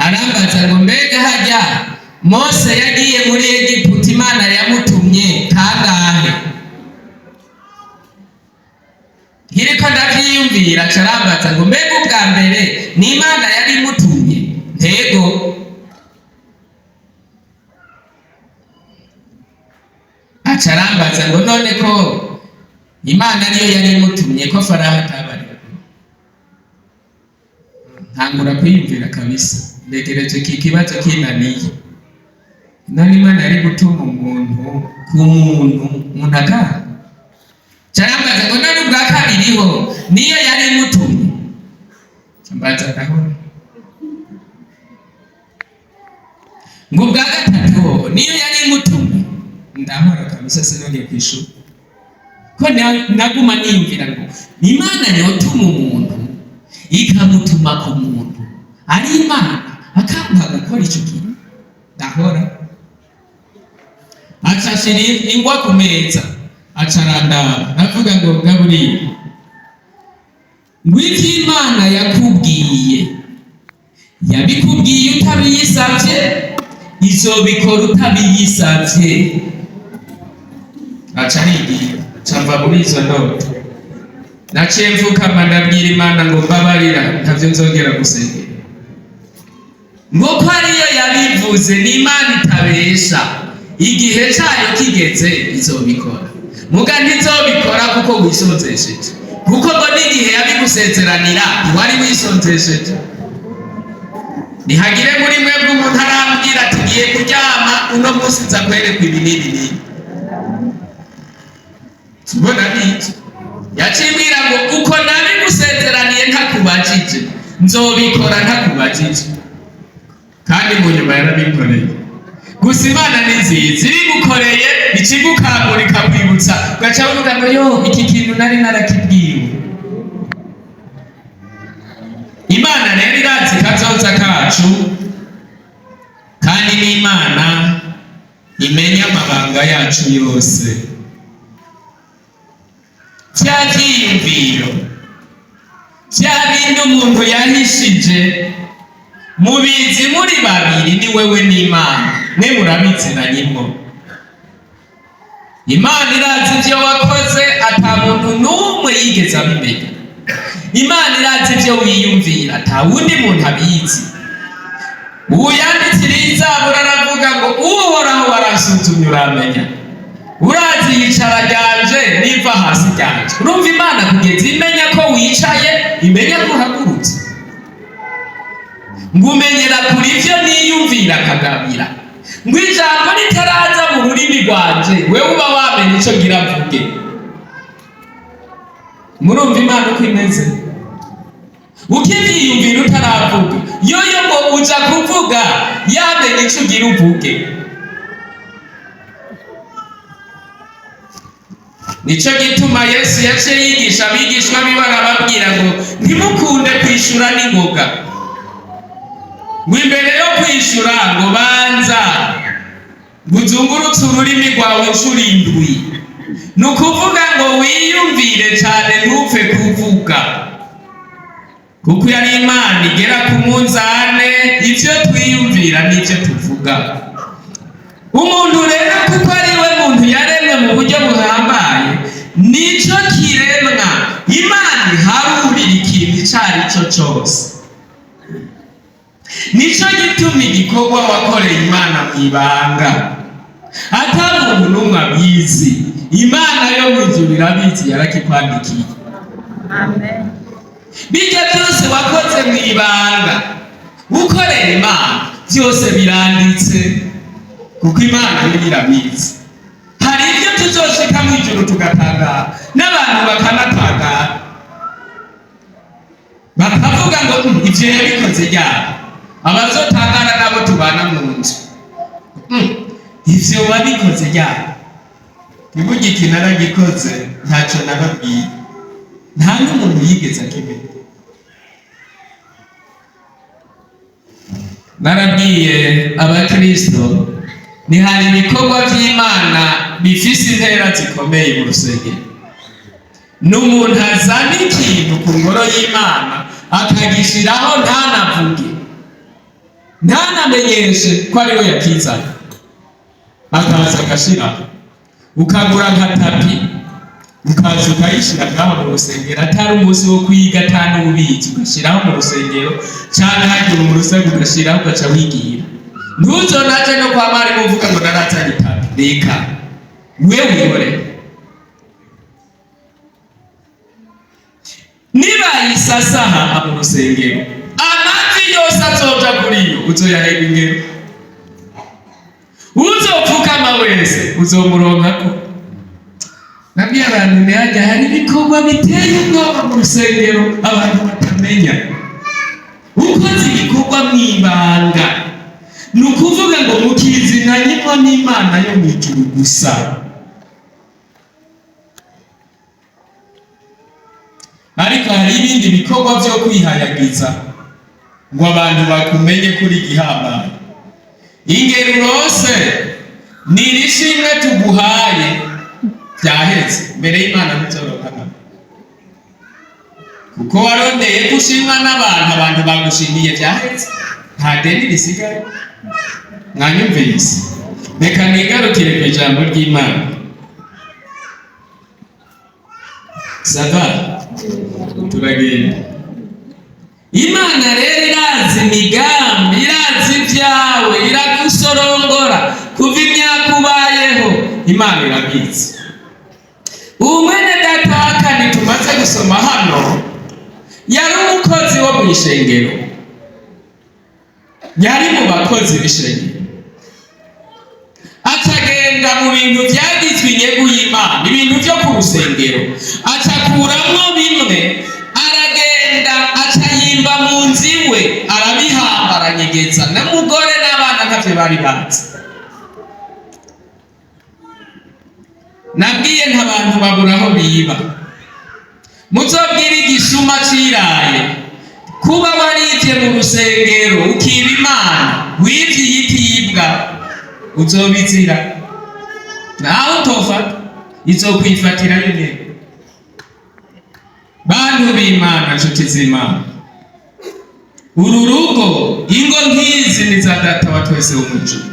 arambaza ngo mbega hajya Mose yagiye muri Egiputa Imana yamutumye kangahe nkiriko ndavyiyumvira acarambaza ngo mbega ubwa mbere ni Imana yari imutumye ntego acarambaza ngo none ko Imana niyo yari imutumye ko Farawo atabari ntangura kwiyumvira kabisa ndegereje iki kibazo kinaniye none Imana yari gutuma umuntu ku muntu agana carambaza ngo none ubwa kabiriho niyo yari imutumye cambaza ndahora ngo ubwa gatatu niyo yari imutumye ndahora kabisa sinongeye kwishura ko naguma niyumvira ngo Imana yotuma umuntu ikamutuma ku muntu ari Imana akampa gukora icyo kintu ndahora acashira ingwa ku meza acarandaba avuga ngo Gaburiyeli ngwiki Imana yakubwiye yabikubwiye utabiyisavye izobikora utabiyisavye acarigira camba muri izo ndoto naciye mvukama ndabwira Imana ngo mbabarira ntavyo nzongera gusengera ngo ko ariyo yabivuze ni Imana itabesha igihe cyayo kigeze izobikora muga ntizobikora kuko wisonzesheje kuko ngo n'igihe yabigusezeranira wari wisonzesheje nihagire muri mwebwe umuntu arambwira ati ngiye kuryama uno munsi nza kwerekwa ibi n'ibi n'ibi tubona n'iki yacimbwira ngo uko nabigusezeraniye ntakubajije nzobikora ntakubajije kandi mu nyuma yarabikoreye gusa Imana ni nziza ibigukoreye ikigukangurika kwibutsa ugaca uvuga ngo yo iki kintu nari narakibwiwe Imana rero irazi kazoza kacu kandi n'Imana imenya amabanga yacu yose vya vyiyumviro vya bindi umuntu yahishije mubizi muri babiri ni wewe n'Imana mwe murabizi na nyimwo Imana irazi ivyo wakoze ata muntu n'umwe yigeze abimenya Imana irazi ivyo wiyumvira ata wundi muntu abizi uyanditse Zaburi aravuga ngo uhoraho warasuzumye uramenya urazi yicara ryanje niva hasi ryanje urumva Imana kugeza imenya ko wicaye imenya ko uhagurutse ngumenyera kuri ivyo niyumvira kagabira ngo ijambo ritaraza mu rurimi rwanje wewe uba wamenye ico ngira mvuge murumva Imana uko imeze ukivyiyumvira utaravuga yoyo ngo uja kuvuga yamenye ico ugira uvuge nico gituma Yesu yaciye yigisha abigishwa biwe arababwira ngo ntimukunde kwishura n'ingoga ngo imbere yo kwishura ngo banza guzungurutse ururimi rwawe inshuro indwi ni ukuvuga ngo wiyumvire cyane ntupfe kuvuga kuko yari Imana igera ku munzane ivyo twiyumvira n'ivyo tuvuga umuntu rero kuko ari we muntu yaremwe mu buryo buhambaye nico kiremwa Imana iharurira ikintu icyo ari cyo cyose nico gituma igikorwa wakoreye Imana mwibanga ata muntu n'umwe abizi. Imana yo mw'ijuru irabizi, yarakikwandikiye. Amen. Bijya byose wakoze mwibanga ukorera Imana byose biranditse, kuko Imana yo irabizi. Hari ibyo tuzoshika mw'ijuru tugatangara, n'abantu bakanatangara bakavuga ngo ivyo yabikoze ryari. Abazotangara nabo tubana mu nzu, ivyo wabikoze ryari? Ibugi kinaragikoze ntaco nababwiye, nta n'umuntu yigeze akimenya. Narabwiye abakristo ni hari ibikorwa vy'Imana bifise intera zikomeye mu rusengero. N'umuntu azana ikintu ku ngoro y'Imana akagishiraho ntanavuge, ntanamenyeshe ko ari we yakizana, akaza agashiraho. Ukagura nka tapi ukaza ukayishira ngaho mu rusengero, atari umunsi wo kwiga atanu ubizi, ugashiraho mu rusengero canke hagiye mu rusengero ugashiraho ugaca wigira. Ntuzonaje no kwa mwarimu uvuga ngo narazanye tapi, reka wewe wihore. Niba yisasaha mu rusengero, amazi yose azoja kuri yo uzoyahega ingero. Uzopfukama wese uzomuronkako. Nabwiye abantu ntihajya hari ibikorwa biteye ubwoba mu rusengero abantu batamenya. Ukoze ibikorwa mwibanga, ni ukuvuga ngo mukizinanyemo n'Imana yo mw'ijuru gusa. Ariko hari ibindi bikorwa byo kwihayagiza ngo abantu bakumenye kuri gihambaye. Ingero urose ni irishimwe tuguhaye byahetse mbere y'Imana ntizorokana, kuko warondeye gushimwa n'abantu, abantu bagushimiye byahetse, nta deni risigaye. Mwanyumvise? Reka nigarukire ku ijambo ry'Imana. Saba turagenda. Imana rero irazi imigambi, irazi ibyawe, iragusorongora kuva imyaka ubayeho. Imana irabizi. Umwene data wa kane tumaze gusoma hano yari umukozi wo mu ishengero, yari mu bakozi b'ishengero. Acagenda mu bintu byagizwe inyegu y'Imana, ibintu byo ku rusengero, acakuramwo bimwe, aragenda acayimba mu nzu iwe, arabihamba aranyegeza, n'umugore n'abana ntavyo bari bazi. Nabwiye ntabantu babura aho biba. Muzobwira igisuma ciraye kuba warivye mu rusengero ukiba Imana, wivye yitibwa, uzobizira. Naho utofata izokwifatira nyene. Bantu b'Imana, nshuti z'Imana, uru rugo, ingo nk'izi ni za data wa twese w'umujuru.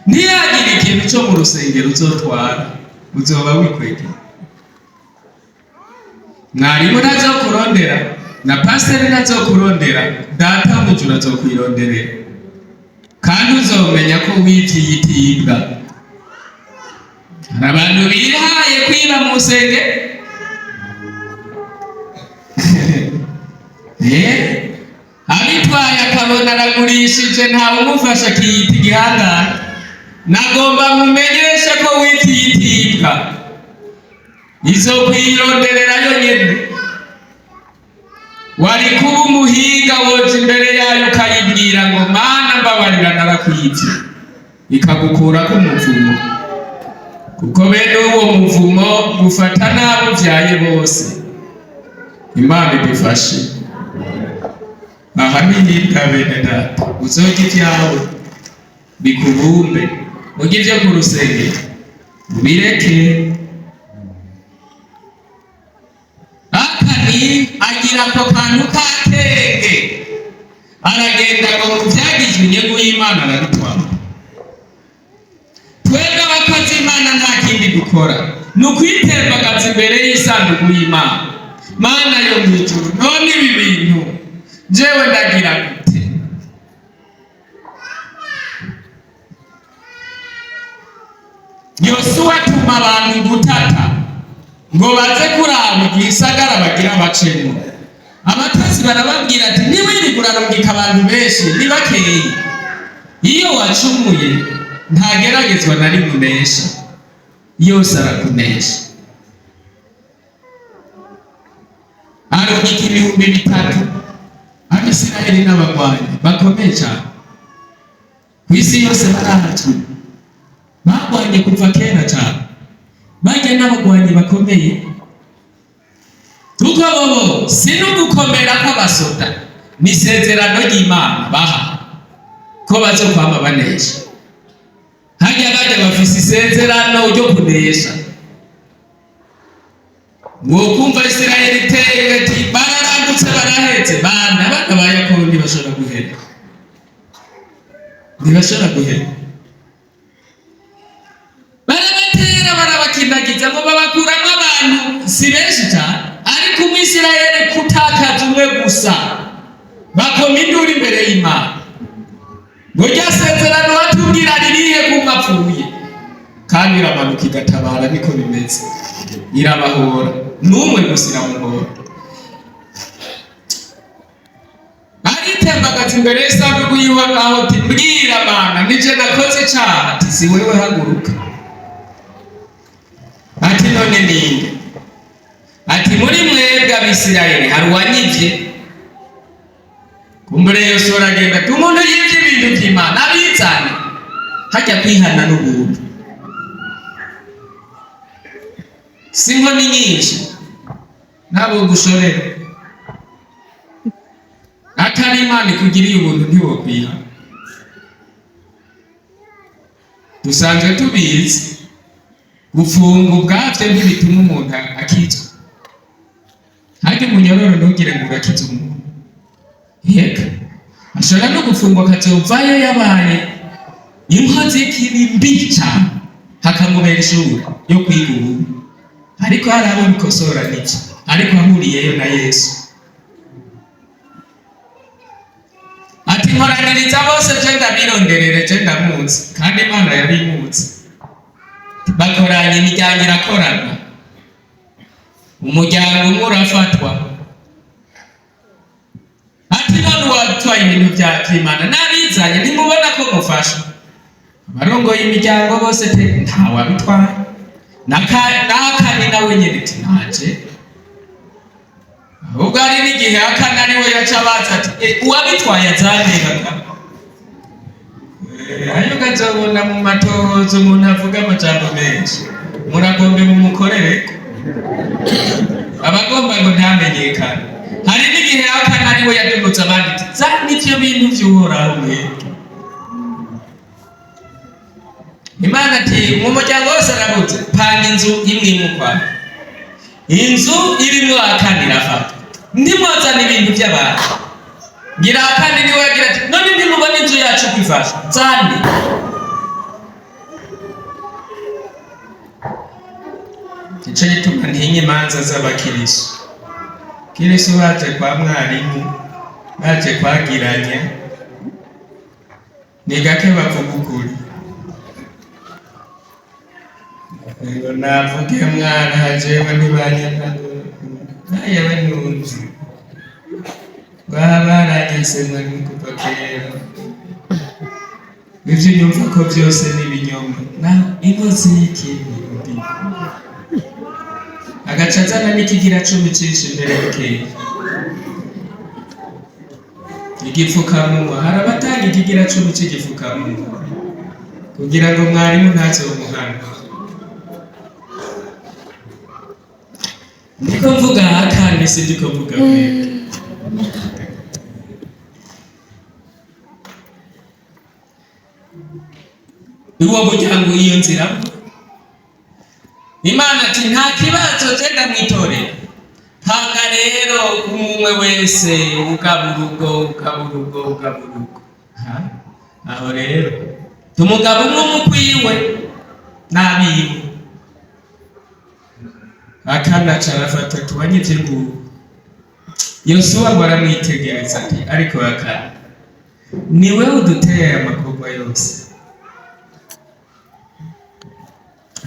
Ntiyagira ikintu cyo mu rusengero uzotwara, uzoba wikwegera. Mwarimu ntazokurondera, na pasiteri ntazokurondera, data w'umujuru azokwironderera. Kandi uzomenya ko wivye yitibwa. Hari abantu bihaye kwiba mu rusengero. Abitwaye akabona aragurishije, ntawe umufasha akiyita igihangane. Nagomba mumenyeshe ko wivye yitibwa, izokwironderera yo nyene. Wari kuba umuhinga woza imbere yayo ukayibwira ngo Mana mbabarira narakwivye, ikagukurako umuvumo, kuko bene uwo muvumo gufata n'abo uvyaye bose. Imana idufashe. Aha niyibwa bene data, uzoga ivyawe bikubumbe, urye ivyo ku rusengero ubireke. Akani agira ako kantu k'akenge, aragenda ngo mu vyagizwe inyegu y'Imana arabitwara. Twebwe abakozi Imana nta kindi dukora, ni ukwitembagaza imbere y'isanduku y'Imana. Mana yo mw'ijuru, none ibi bintu jewe ndagira gute? Yosuwa atuma abantu gutata ngo baze kuraba igisagara bagira bacemo. Abatasi barababwira ati niwirirwa urarungika abantu benshi ni bakeyi, iyo wacumuye ntageragezwa na rimwe unesha, yose arakunesha. Arungika 3,000 Abisirayeli n'abagwanyi bakomeye cyane ku isi yose barahacu, bagwanye kuva kera cyane, bajya n'abagwanyi bakomeye. Kuko bobo si n'ugukomera kw'abasoda, ni isezerano ry'Imana baha ko bazokwama banesha. Hajya bajya bafise isezerano ryo kunesha. Kumva Isirayeli iteye ati bararambutse barahetse, bana ba Yakobo ntibashobora guhera, ntibashobora guhera. Barabatera barabakinagiza ngo babakuramo abantu si benshi cyane, ariko Umwisirayeli kutakaza umwe gusa bakoma induru imbere y'Imana ngo rya sezerano watubwira ririhe kumapfuye, kandi iramanuka igatabara. Niko bimeze, irabahora n'umwe gusa iramuhora. Aritembagaza imbere y'isanduku y'Uhoraho ati mbwira Mana, nije nakoze icyaha. Ati si wewe, haguruka. Ati none ninde? Ati muri mwebwe Abisirayeli hari uwanyivye? Kumbure Yosuwa aragenda ati umuntu yivye ibintu by'Imana abizane, hajya kwihana n'ubuntu. Si inkoni nyinshi nabo gushorera, atari Imana ikugiriye ubuntu ntiwokwiha. Dusanzwe tubizi gufunga ubwavyo ntibituma umuntu akizwa. Hajya umunyororo ntugire ngo urakiza umuntu, yeka ashobora no gufungwa akazovayo yabaye inkozi y'ikibi mbi cyane, hakamubera ishuri yo kwiga ubu. Ariko hari abo bikosora n'iki, ariko ahuriyeyo na Yesu. Ati nkoraniriza bose je ndabironderere, je ndamuzi, kandi Imana yabimuzi. Bakoranye imiryango irakorana, umuryango umwe urafatwa. Ati none watwaye ibintu by'Imana n'abizanye ntimubona ko mufasha? Abarongoye imiryango bose ntawabitwaye, n'akani nawe nyine ati ntaje. Ahubwo hari n'igihe akani ari we yaca abaza ati uwabitwaye azaneraga. Ayo gazobona mu matohozo umuntu avuga amajambo menshi, muragombe mumukorere, abagomba ngo ntamenyekane. Hari n'igihe akani ari we yadumutse abandi ati zana ivyo bintu vy'Uhoraho mwebwe. Imana ati mu muryango wose arabuze, panga inzu imwe ukwayo. Inzu irimo akani irafata, ndimwazana ibintu by'abantu. Gira akani niwe yagira ati none ntimubona inzu yacu kwifasha, zane. Ico gituma ntinye imanza z'abakirisu. Kirisu baje kwa mwarimu, baje kwagiranya, ni gake bavuga ukuri. Ngo navuge mwana jewe ntibanyakaguru nayewe nunzi babaragese mwari kuva kera, ivyo nyumva ko byose n'ibinyoma na inkozi y'ikibi mbi. Agaca azana n'ikigira cumi cinshi imbere bukeye, igipfukamunwa. Hari abatanga ikigira cumi c'igipfukamunwa kugira ngo mwarimu ntaze umuhana. Ndiko mvuga akani, si ndiko mvuga mwebwe. Uwo muryango iyo nzira Imana ati nta kibazo genda mwitorera, panga rero umwe wese ugaburugo. Aho rero tumugabo umwe mukwiwe nabiwe. Akana carafata tubanyivye ngubu. Yosuwa ngo aramwitegereza ati ariko akana, niwe uduteye amakorwa yose.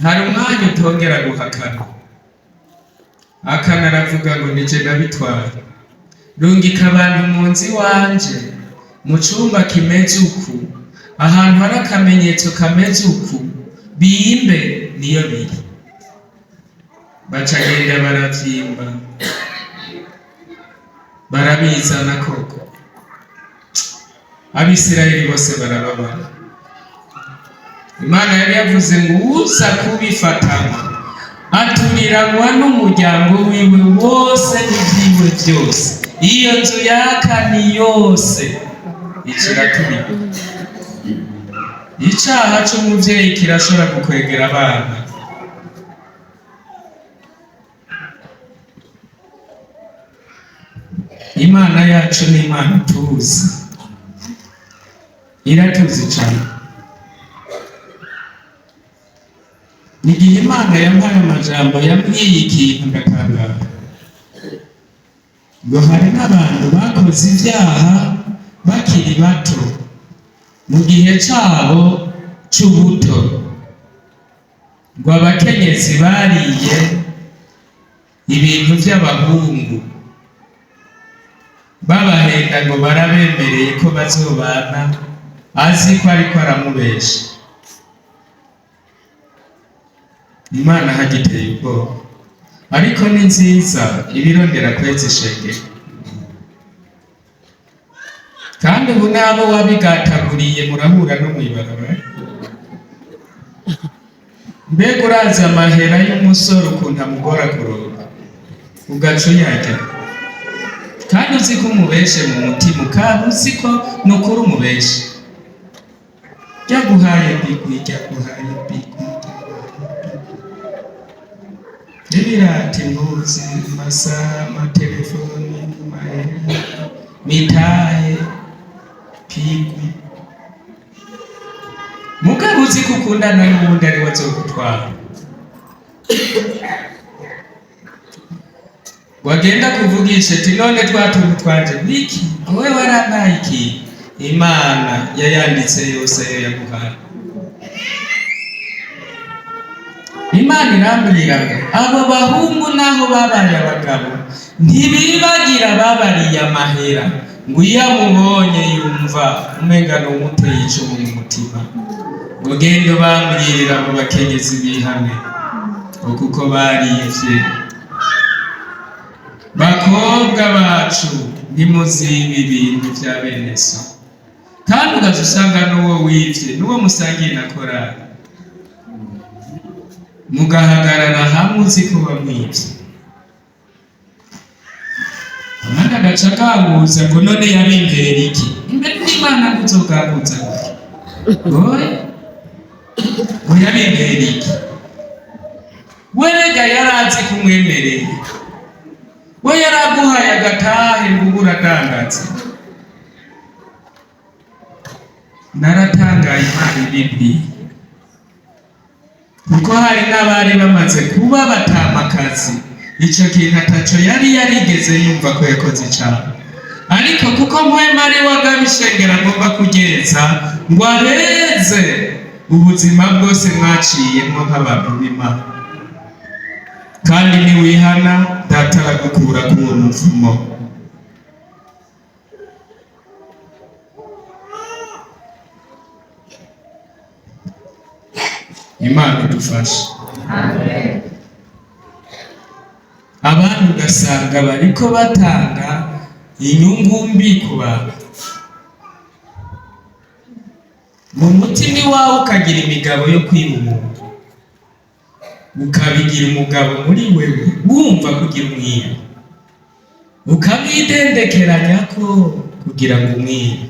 hari umwanya utongera guhakana, akana aravuga ngo nije ndabitwara, rungika abantu mu nzu iwanje mu cumba kimeze uku, ahantu hari akamenyetso kameze uku, bimbe niyo biri. Bacagenda baravyimba barabizana koko, Abisirayeli bose barababara. Imana yari yavuze ngo uza kubifatana aturiranwa n'umuryango wiwe wose n'ibyiwe byose, iyo nzu yakani yose iciraturika. Icaha c'umuvyeyi kirashobora gukwegera abana. Imana yacu ni Imana tuzi, iratuzi cane. Igihe Imana yampaye amajambo yambwiye ikintu ndatangara, ngo hari n'abantu bakoze ibyaha bakiri bato mu gihe cabo c'ubuto, ngo abakenyezi bariye ibintu vy'abahungu babahenda ngo barabemereye ko bazobana, azi ko ariko aramubesha. Imana hagiteye ubwoba, ariko ni nziza, ibirondera kweza ishengero. Kandi ubu n'abo wabigataguriye murahura no mw'ibarabara. Mbega urazi amahera y'umusore ukuntu amugora kuronka, ugaca uyarya, kandi uzi ko umubeshe mu mutima, kandi uzi ko nukuri umubeshe. Ryaguhaye bigwi, ryaguhaye bigwi, ibirati, impuzu, amasaha, amatelefoni, amahera, mitahe, pigwi. Mugabo uzi ko ukundana n'uwundi ari we azogutwara. Wagenda kuvugisha ati none twatuntu twanje wiki, wowe warabaye iki? Imana yayanditse yose yo yaguhaye. Imana irambwira ngo abo bahungu naho babaye abagabo ntibibagira babariye amahera, ngo iyo amubonye yumva umenga n'umuteye icumu mu mutima, ngo genda bambwirira mu bakenyezi bihane, kuko barivye. Bakobwa bacu ntimuzibe ibintu vya bene so, kandi ugaza usanga n'uwo wivye n'uwo musangiye na korali, mugahagarara hamwe uzi ko bamwivye. Amanda agaca akanguza ngo none yabimbera iki? Imbere y'Imana nguzoganguza oye, ngo yabimbera iki? Werega yarazi kumwemereye, we yaraguhaye agatahe ngo uradandaza. Naratangaye Imana ibibwiye, kuko hari n'abari bamaze kuba batamakazi, ico kintu ataco yari yarigeze yumva ko yakoze icaha, ariko kuko mpwema ari wagabishengera ngomba kugereza ngo abeze ubuzima bwose mwaciyemo nk'abantu b'Imana, kandi niwihana Data aragukura k'uwo muvumo. Imana idufashe. Amen. Abantu ugasanga bariko batanga inyungu mbi ku bantu, mu mutima iwawe ukagira imigabo yo kwiba umuntu, ukabigira umugabo muri wewe wumva kugira umwiba, ukamwidendekeranya ko kugira ngo umwiba,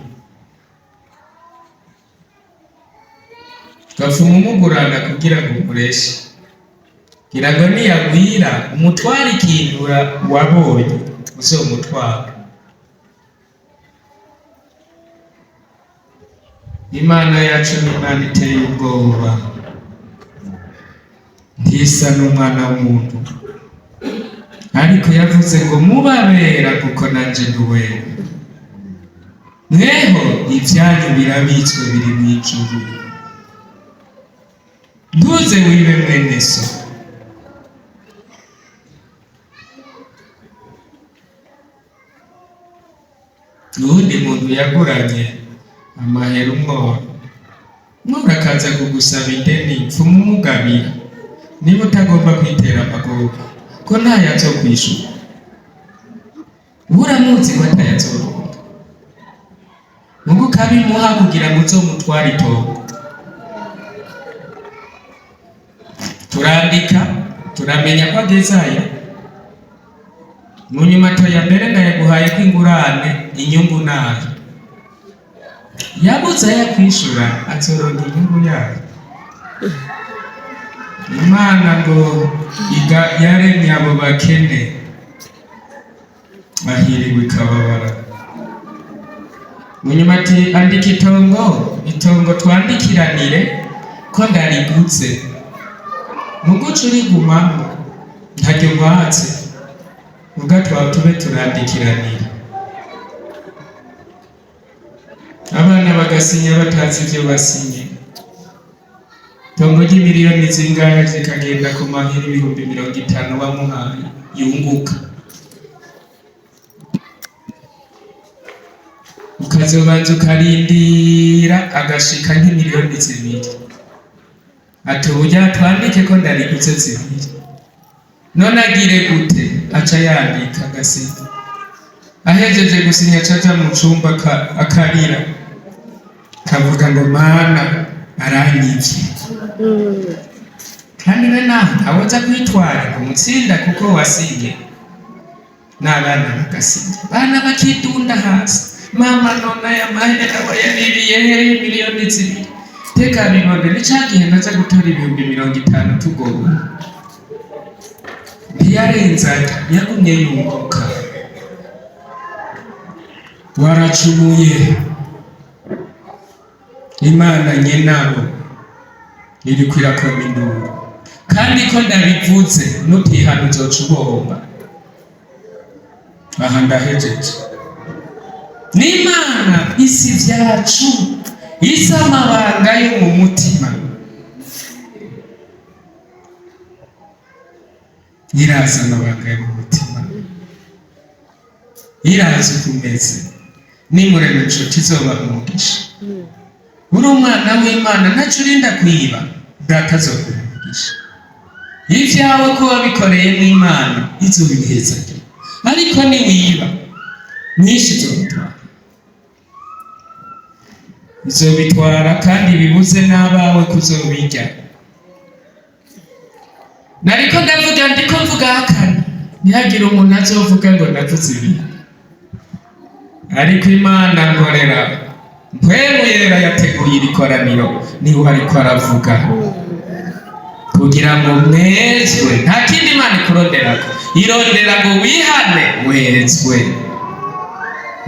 ugafuma umugurana kugira ngo umureshe, kugira ngo niyagwira umutware ikintu wabonye uzomutwara. Imana yacu ni Imana iteye ubwoba, ntisa n'umwana w'umuntu, ariko yavuze ngo mubabera kuko nanje nduwera. Mweho ibyanyu birabitswe biri mw'ijuru. ntuze wibe mwene so. Uwundi muntu yaguranye amahera umworo akaza kugusaba ideni pfuma umugabira niba utagomba kwitera amagogo ko ntayo azokwishura, uramuzi ko atayo azoronka, mugo ukabimuha kugira ngo uzomutware itongo. Turandika turamenya ko agezayo, mu nyuma toya mbere ndayaguhaye ko ingurane inyungu nayo yabuze yakwishura azoronka inyungu yayo. Imana ngo yaremye abo bakene bahiriwe ikababara. Munyuma ati andika itongo twandikiranire ko ndarigutse, muguca urigumamo ntaryo mpatse, ubwo tube turandikiranira. Abana bagasinya batazi ibyo basinye. Itongo ry'imiliyoni zingahe zikagenda ku mahera 50,000 bamuhaye yunguka, ukazobanza ukarindira agashika nk'imiliyoni 2. ati uburya twandike ko ndarigutse 2. none agire gute? aca yandika agasinya, ahejeje gusinya caja mu cumba akarira kavuga ngo Mana aranyivye. kandi we nawe ntawoza kwitwara kumutsinda kuko wasinye. n'abana bagasinya, bana bakidunda hasi, mama nona ya mahera wayaririye miliyoni 2. teka bibonde nicagihe naza gutora 50,000 tugowe. ntiyarenzaga yagumye yunguka. waracumuye, Imana nyenabo iri kwirakoma induru, kandi ko ndabivuze nutihana uzoca ubomba. aha ndahejeje. n'Imana isi vyacu isa amabanga yo mu mutima, iraza amabanga yo mu mutima, iraza ukumeze. nimureme nshuti izoba umugisha. uri umwana w'Imana ntacyo urinda kwiba, data azoguha umugisha. ivyawe ko wabikoreye n'Imana izobiheza, ariko niwiba nyinshi izobitwara kandi bibuze n'abawe kuzobirya. nariko ndavuga ndiko mvuga hakana, ntihagire umuntu azovuga ngo navuze ibi. ariko Imana ngorera mpwemu yera yateguye iri koraniro niwe ariko aravuga kugira ngo mwezwe. nta kindi Imana ikuronderako, irondera ngo wihane wezwe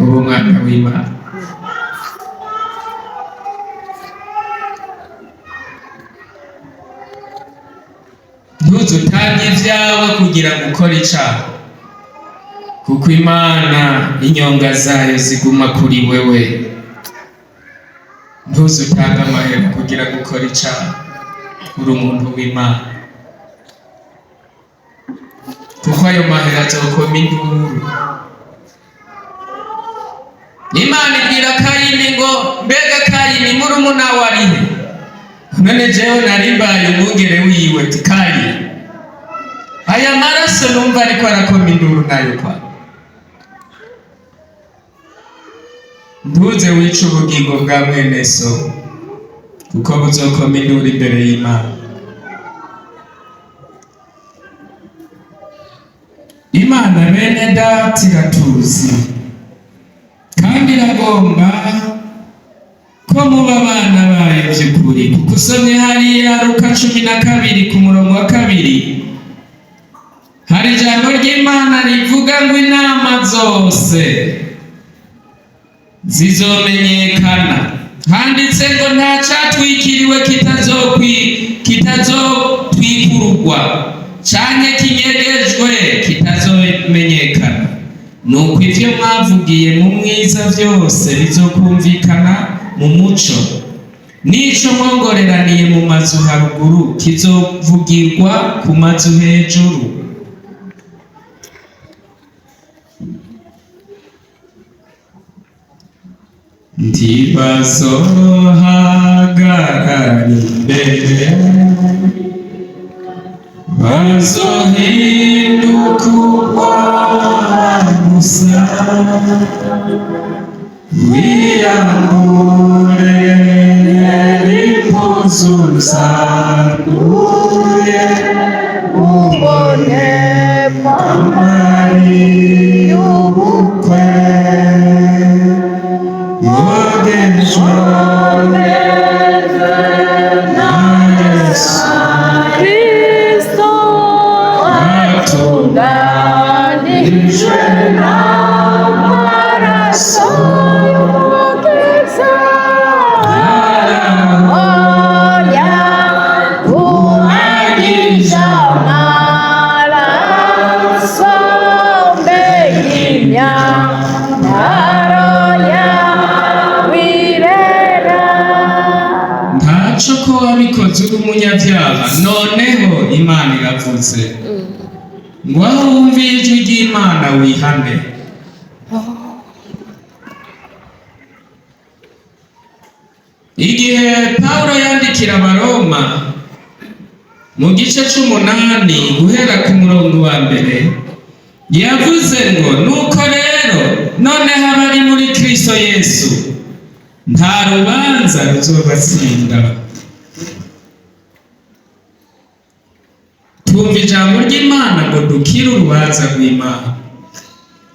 ubu mwana w'Imana. ntuzutange ivyawe kugira ngo ukore icaha, kuko Imana inyonga zayo ziguma kuri wewe. ntuzutange amahera kugira ngo ukore icaha, uri umuntu w'Imana, kuko ayo mahera azokoma induru. Imana ibwira Kayini ngo mbega Kayini murumuna warihe? none jewe narimbaye umwungere wiwe. ati Kayini, aya maraso numva ariko arakoma induru nayo kwa. ntuze wica ubugingo bwa mwene so, kuko buzokoma induru imbere y'Imana. Imana bene data iratuzi kandi iragomba ko muba abana bayo by'ukuri, kuko usomye hariya Luka 12 ku murongo wa 2 hari ijambo ry'Imana rivuga ngo inama zose zizomenyekana. handitse ngo nta catwikiriwe kitazotwikururwa canke kinyegejwe kitazomenyekana. nuko ivyo mwavugiye mu mwiza vyose bizokumvikana mu muco, n'ico mwongoreraniye mu mazu haruguru kizovugirwa ku mazu hejuru. Ntibazohagarara imbere, bazohinduka gusa, wiyambure impuzu zanduye, ubone amari y'ubukwe. Kristo atunganijwe n'amaraso y'umukiza, oya uhagije amaraso mbere y'imyambaro ntaco ko wabikoze uri umunyabyaha, noneho Imana iravuze ngo aho wumviye ijwi ry'Imana wihane. Igihe Pawulo yandikira Abaroma mu gice c'8 guhera ku murongo wa mbere, yavuze ngo nuko rero noneho abari muri Kristo Yesu nta rubanza ruzobatsinda. Twumva ijambo ry'Imana ngo dukire urubanza rw'Imana.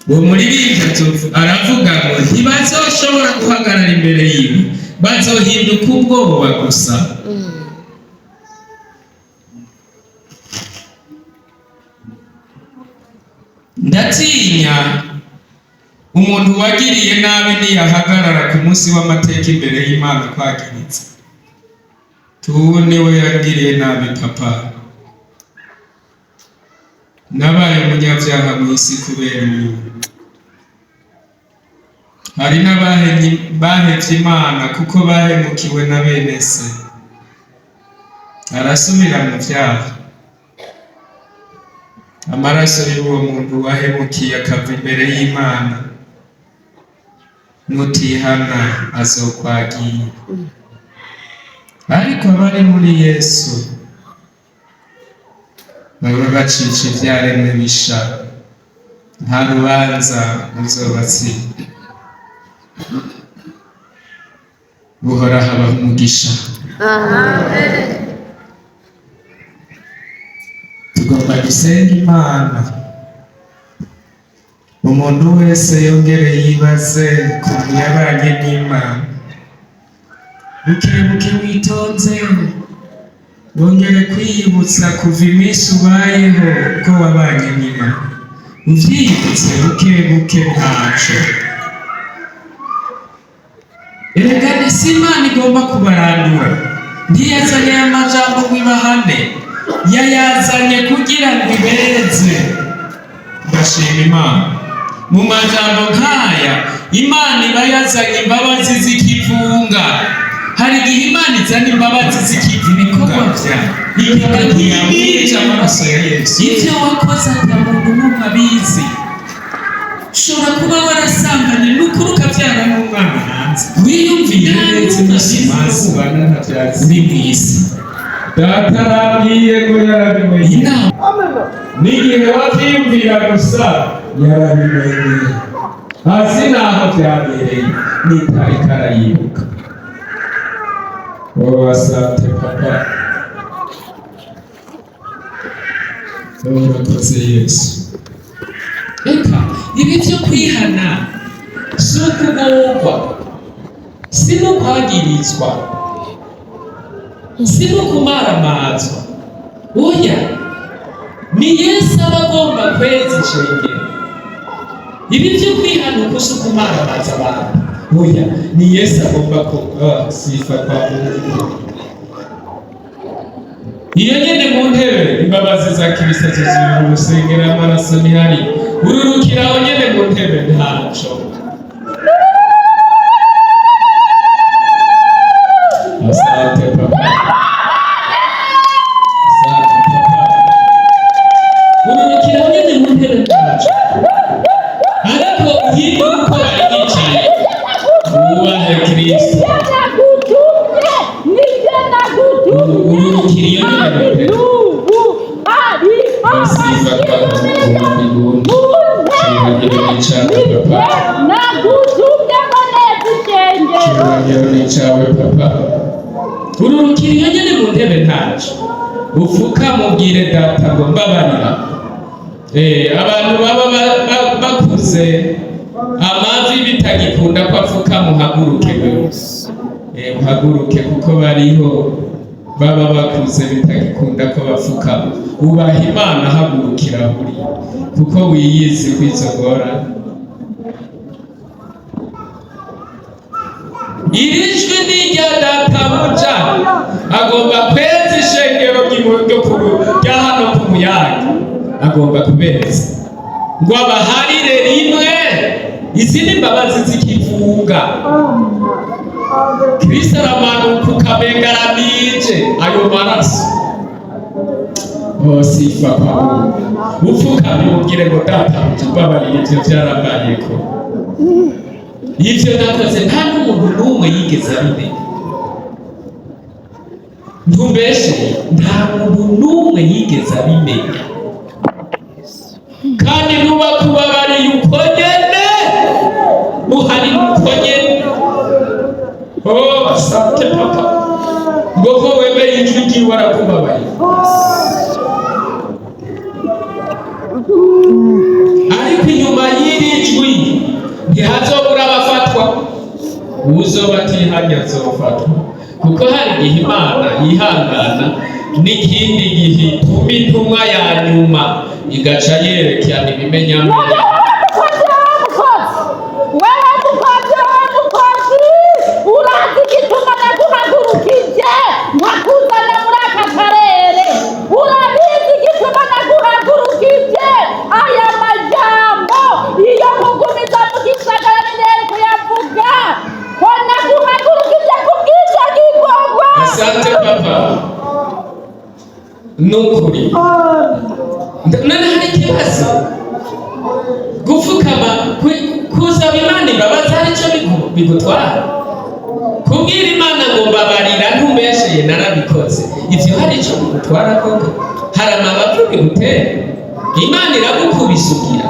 Uwo muririmbyi aravuga ngo ntibazoshobora guhagarara imbere yiwe, bazohinduka ubwoba gusa. Ndatinya umuntu wagiriye nabi niyahagarara ku munsi w'amateka imbere y'Imana kwagiritse. Tubone we yagiriye nabi papa, nabaye umunyabyaha mu isi kubera uyu. Hari n'abahevye Imana kuko bahemukiwe na bene se, arasubira mu vyaha. Amaraso y'uwo muntu wahemukiye akava imbere y'Imana, nutihana azokwagira. Ariko abari muri Yesu baba bacica ivyaremwe bisha, nta rubanza ruzobatsinda. Buhora haba umugisha. Amen. Tugomba gusenga Imana, umuntu wese yongere yibaze ku yabanye n'Imana. Bukebuke witonze, wongere kwiyibutsa kuva iminsi ubayeho ko wabanye n'Imana. Uvyibutse bukebuke ntaco. Erega si Imana igomba kubarandura, ntiyazanye amajambo ngo ibahane, yayazanye kugira ngo ibeze. Ndashima Imana. Mu majambo nk'aya Imana iba yazanye imbabazi z'ikivunga. Hari igihe Imana izana imbabazi z'ikivunga, igihe ntiyamwica amaraso ya Yesu. Ivyo wakoze ata muntu n'umwe abizi. Ushobora kuba warasambanye n'ukuri ukavyara n'umwana hanze, wiyumvire neza imisimazi uri mw'isi. Data arambwiye ngo yarabimenye, n'igihe wavyiyumvira gusa yarabimenye. Hasi naho vyabereye n'itariko arayibuka. Asante papa, urakoze Yesu. Eka ibi vyo kwihana si ukugorwa, si no kwagirizwa, si no kumaramazwa. Oya, ni Yesu aba agomba kweza icengero. Ibi vyo kwihana uko si ukumaramaza abantu. Oya, ni Yesu agomba sifa kwa Mungu. Iyo nyene mu ntebe imbabazi za Kristo zizira urusengero, amaraso ntihari. Ururukira aho nyene mu ntebe ntaco. ufukamubwire data ngo mbabarira. Abantu baba bakuze amavi bitagikunda ko apfuka muhaguruke wewe. Muhaguruke kuko bariho baba bakuze bitagikunda ko bapfuka. Ubaha Imana, hagurukira buri kuko wiyizi kwizogora. Irijwi ni rya databuja agomba kweza ishengero rya hano ku Muyange, agomba kubeza ngo abaharire rimwe izindi mbabazi zikivuga. Kristo aramanuka ukamenga arabije ayo maraso. Sifa kwa upfukamye ubwire ngo databuja mbabarira ivyo vyarabayeko. Ivyo nakoze nta n'umuntu n'umwe yigeze abimenya. Ntumbeshe, nta muntu n'umwe yigeze abimenya. Kandi nuba kubabariye uko nyene uhari uko nyene. Asante papa ngo ko wemeye ijwi ryiwe arakubabariye. Ariko inyuma y'iri jwi ntihazobura abafatwa. Uzoba atihanye azofatwa, kuko hari igihe Imana yihangana n'ikindi gihe ituma intumwa ya nyuma igaca yerekana ibimenyamenya. Urazi igituma naguhagurukije nkakuzana muri aka karere. Urabizi igituma naguhagurukije aya majambo iyo kugumiza mu gisagara nindere kuyavuga ko naguhagurukije kubw'icyo gikorwa. Asante papa. Nukuri none hari ikibazo gupfukama kusaba Imana imbabazi hari icyo bigutwara? Kubwira Imana ngo mbabarira ntumbesheye narabikoze, ivyo hari icyo bigutwara koko? Hari amabavu bigutera? Imana iragukubisa ugira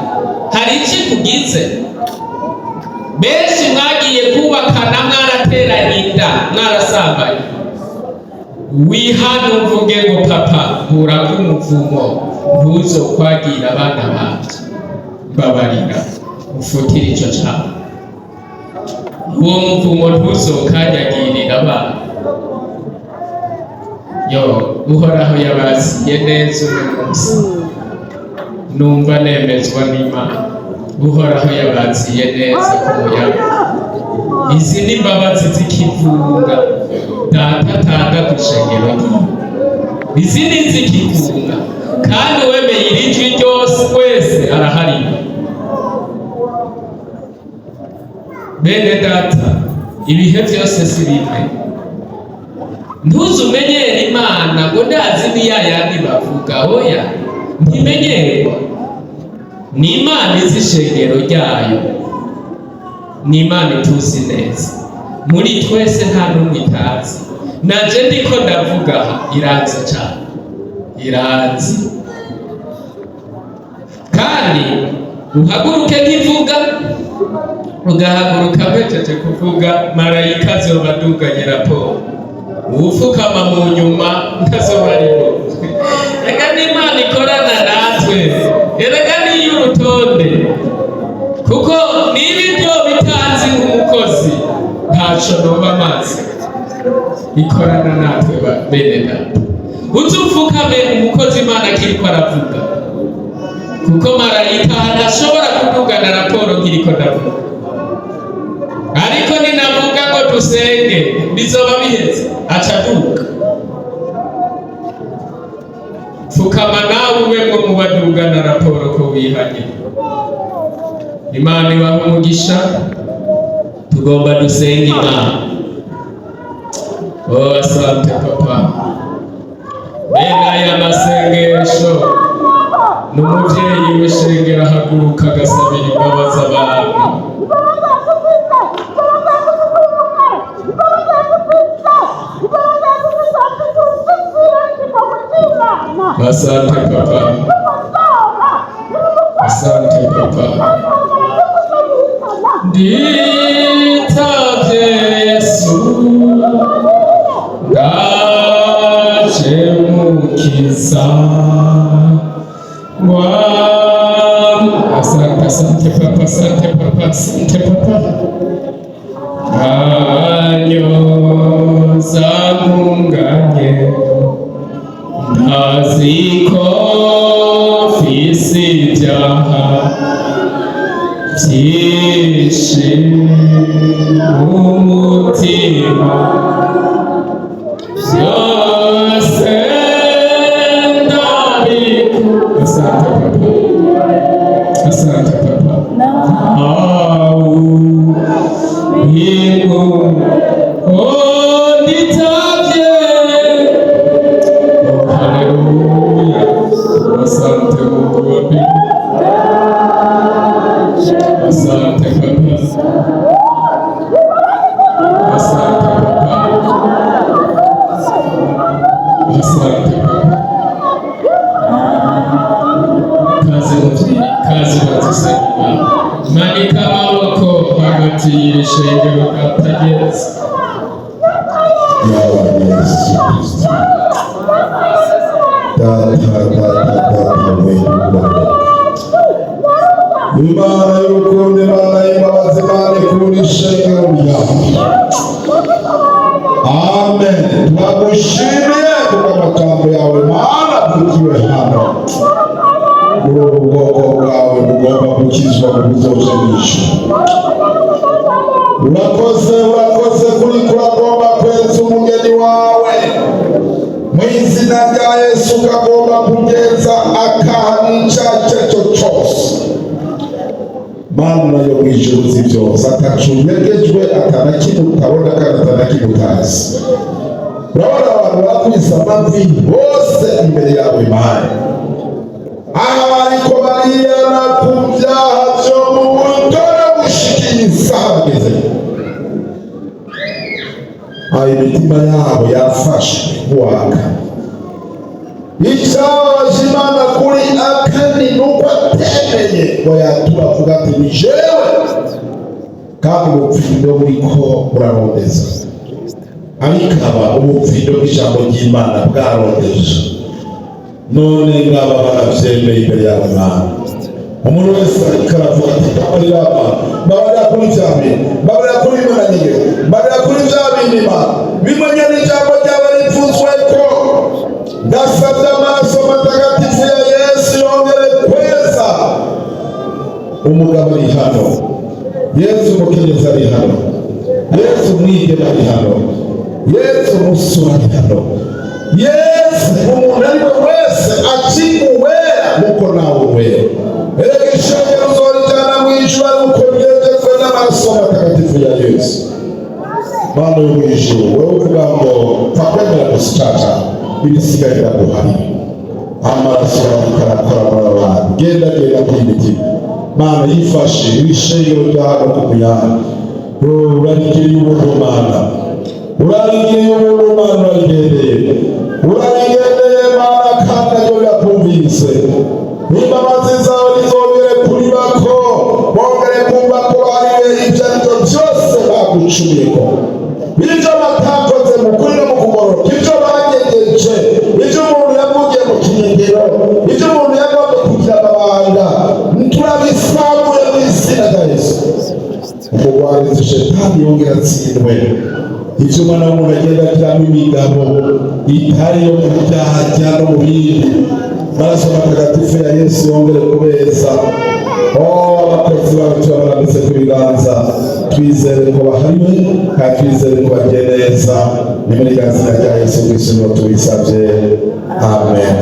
hari iki kugize? Benshi mwagiye kubakana mwarateranye inda mwarasambanye. Wihana uvuge ngo papa nkuraga umuvumo ntuzokwagira abana banje, mbabarira ufutire icyo cyaha. Uwo muvumo ntuzokanyagirira abana. Uhoraho yabaziye neza uyu munsi, numva nemezwa n'Imana. Uhoraho yabaziye neza ku Muyange. Izi ni imbabazi zikivuga data atanga ku ishengero ryiwe. Izi ni zikivuga kandi wemeye iri jwi ryose wese araharira. Bene data, ibihe byose si bimwe. Ntuzumenyere Imana ngo ndazi ni yayandi bavuga. Oya, ntimenyerwa. Ni Imana izi ishengero ryayo, ni Imana ituzi neza. Muri twese nta n'umwe itazi. Nanje ndiko ndavuga iranzi cyane, iranzi. Kandi uhaguruke nkivuga, ugahaguruka mpejeje kuvuga, marayika azobaduganye raporo. Ufukama mu nyuma ntazoba ariho. Ega n'Imana ikorana natwe, erega ni y'urutonde. Kuko niba ibyo bitanzi nk'umukozi ntaco noba amazi. Ikorana natwe bene data. Uzupfukame umukozi Imana kiriko aravuga, kuko marayika ntashobora kuvugana raporo nkiriko ndavuga. Ariko ninavuga ngo dusenge bizoba biheze aca aduga. Pfukama nawe ubemwe mu badugana raporo ko wihanye. Imana ibaha umugisha, tugomba dusenga Imana. Asante papa. Bene aya masengesho n'umuvyeyi w'ishengero ahaguruka agasabira imbabazi abantu. Asante papa. Asante papa. Nditavye Yesu, ndaje mu mukiza asante papa, asante papa, asante papa. Anyoza munganye ntaziko fisi ibyaha byinshi umutima byose ndabikora. Asante papa, au yego onditavye. Haleluya, asante Mungu wa mbingu, asante papa, asante papa, asante papa. Kazi muvyeyi, kazi bazisabira, manika amaboko hagati y'iri shengero atageze. Imana y'urukundo, Imana y'imbabazi, Imana ikunda ishengero ryawe. Amen. Turagushimiye kubw'amagambo yawe Mana tukiwe hano. Muri ubu bwoko bwawe bugomba gukizwa buzoje n'ijuru. Urakoze, urakoze kuri kuragomba kwenza umugeni wawe. Mu izina rya Yesu ukagomba kugeza akaha n'icyaco cyose. Mana yo mwijuru uzi byose, atacunyegejwe, atanakimwe utabona kandi atanakimwe utazi. Urabona abantu bakubise amavi bose imbere yawe Mana. Aha bariko bariyana ku byaha byo mu butore bushikiye isaha bageze. Imitima yabo yafashwe waka. Icyabaje Imana kuri Akani nuko atemeye ngo yatura avuga ati ni jewe, kandi ubupfindo buriko burarondeza. Abikaba ubupfindo bw'ijambo ry'Imana bwarondeje. None ngaba baravyemeye imbere yawe Mana. Umuntu wese ariko aravuga ati babarira kuri bya bintu, babarira kuri Imana nyine, babarira kuri bya bintu Imana bimenye n'ijambo ryawe rivuzwe ko. Ndasabye amaraso matagatifu ya Yesu yongere kweza. Umugabo ari hano, Yesu umukenyezi ari hano, Yesu umwigeme ari hano, Yesu umusore ari hano, Yesu umuntu ari we wese akimuwera nkuko nawe wera. Erega ishengero uzorijana mu ijuru ari uko ryejejwe n'amaraso matagatifu ya Yesu. Mana yo mu ijuru, wowe uvuga ngo pfa kwemera gusicaca ibisigaye biraguhari. Amaraso yawe arakora muri abantu. Genda kuri imitima Mana yifashe ibishengero bya hano ku Muyana. Urarigiriye ubuntu Mana, urarigiriye ubuntu Mana, urarigendeye Mana, kandi aryo birakumvise. Imbabazi zawe nizongere kuri bako, bongere kumva ko hariwe ibyo aribyo byose bagucumiyeko, ibyo batakoze mu kuri no mu kugororoka, ibyo bagejeje, ibyo umuntu yavugiye mu kinyengero, ibyo umuntu yagomba kugira amabanga, turabisamuye mu izina rya Yesu. Umugwarizi Shetani yongera atsindwe. Ibyo umwana w'umuntu agenda akiramo imigabo itari yo mu byaha cyangwa mu bindi, amaraso matagatifu ya Yesu yongere kubeza. Abakozi bacu barambitse ku biganza, twizere ko bahariwe kandi twizere ko bagiye neza. Ni muri izina rya Yesu Kristo niho tubisabye, amen.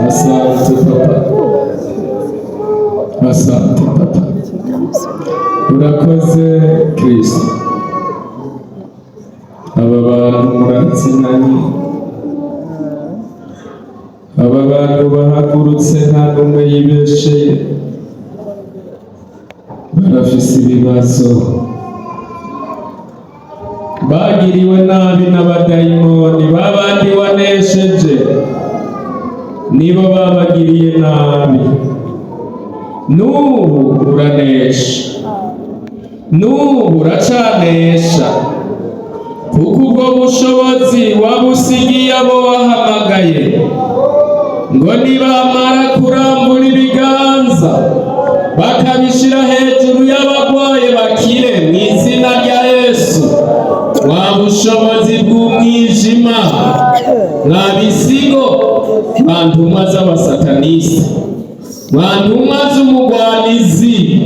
Asante papa, asante papa, urakoze Kristo. Aba bantu muratsinanye, aba bantu bahagurutse nta n'umwe yibesheye, barafise ibibazo, bagiriwe nabi n'abadayimoni, babandi wanesheje nibo babagiriye nabi. N'ubu uranesha, n'ubu uracanesha, kuko ubwo bushobozi wabusigiye abo wahamagaye, ngo nibamara kurambura ibiganza bakabishira hejuru y'abagwaye bakire mu izina rya Yesu. Wa bushobozi bw'umwijima, mwa bisigo, mwa ntumwa z'abasatanisi, mwa ntumwa z'umugwanizi,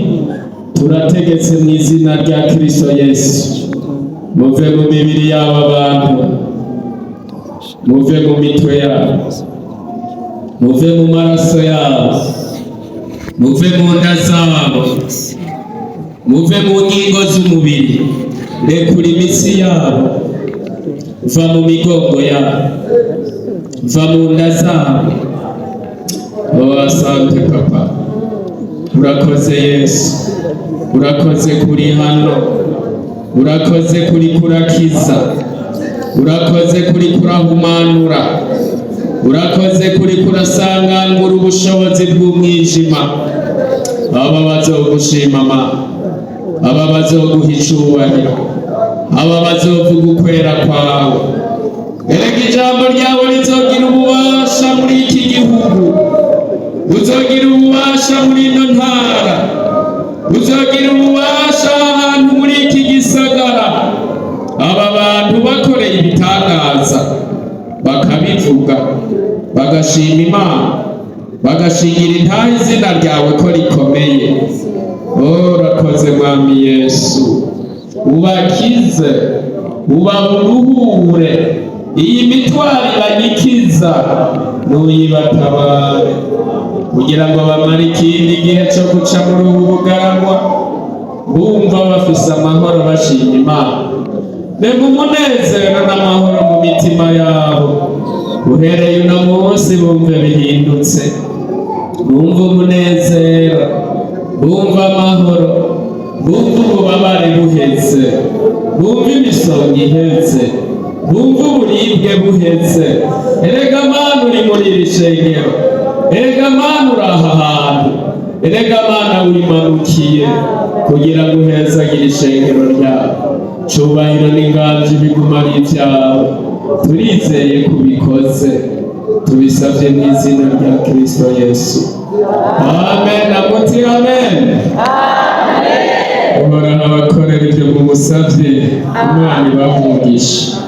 turategetse mu izina rya Kristo Yesu, muve mu mibiri y'aba bantu, muve mu mitwe yabo, muve mu maraso yabo, muve mu nda zabo, muve mu ngingo z'umubiri, rekura imitsi yabo, va mu migongo yabo, va mu nda zabo. Oh, asante papa, urakoze Yesu, urakoze kuri hano, urakoze kuri kurakiza, urakoze kuri kurahumanura, urakoze kuri kurasangangura ubushobozi bw'umwijima. Aba bazogushima Mana, aba bazoguha icubahiro, aba bazovuga ukwera kwawe. Erega ijambo ryawe rizogira ububasha muri iki gihugu, uzogira ububasha muri ino ntara, uzogira ububasha ahantu muri iki gisagara. Aba bantu bakoreye ibitangaza bakabivuga, bagashima Imana, bagashingira intahe izina ryawe ko rikomeye. Oh, urakoze Mwami Yesu, ubakize, ubaburuhure, iyi mitwaro ibanyikiza nuyibatabare, kugira ngo bamare ikindi gihe cyo guca muri ubu bugaragwa bumva bafise amahoro, bashima Imana. Reba umunezero n'amahoro mu mitima yabo, uhereye uno munsi bumve bihindutse, bumve umunezero, bumve amahoro, bumve ububabare buheze, bumve imisonga iheze, bumve uburibwe buheze. Erega Mana uri muri iri shengero, erega Mana uri aha hantu, erega Mana wimanukiye kugira ngo uhezagire ishengero ryawe. Cubahiro n'inganji biguma ari ibyawe, turizeye kubikoze, tubisabye mu izina rya Kristo Yesu, amen. Amuti amen. Uhoraho abakorera ibyo mumusabye, Imana ibavugisha.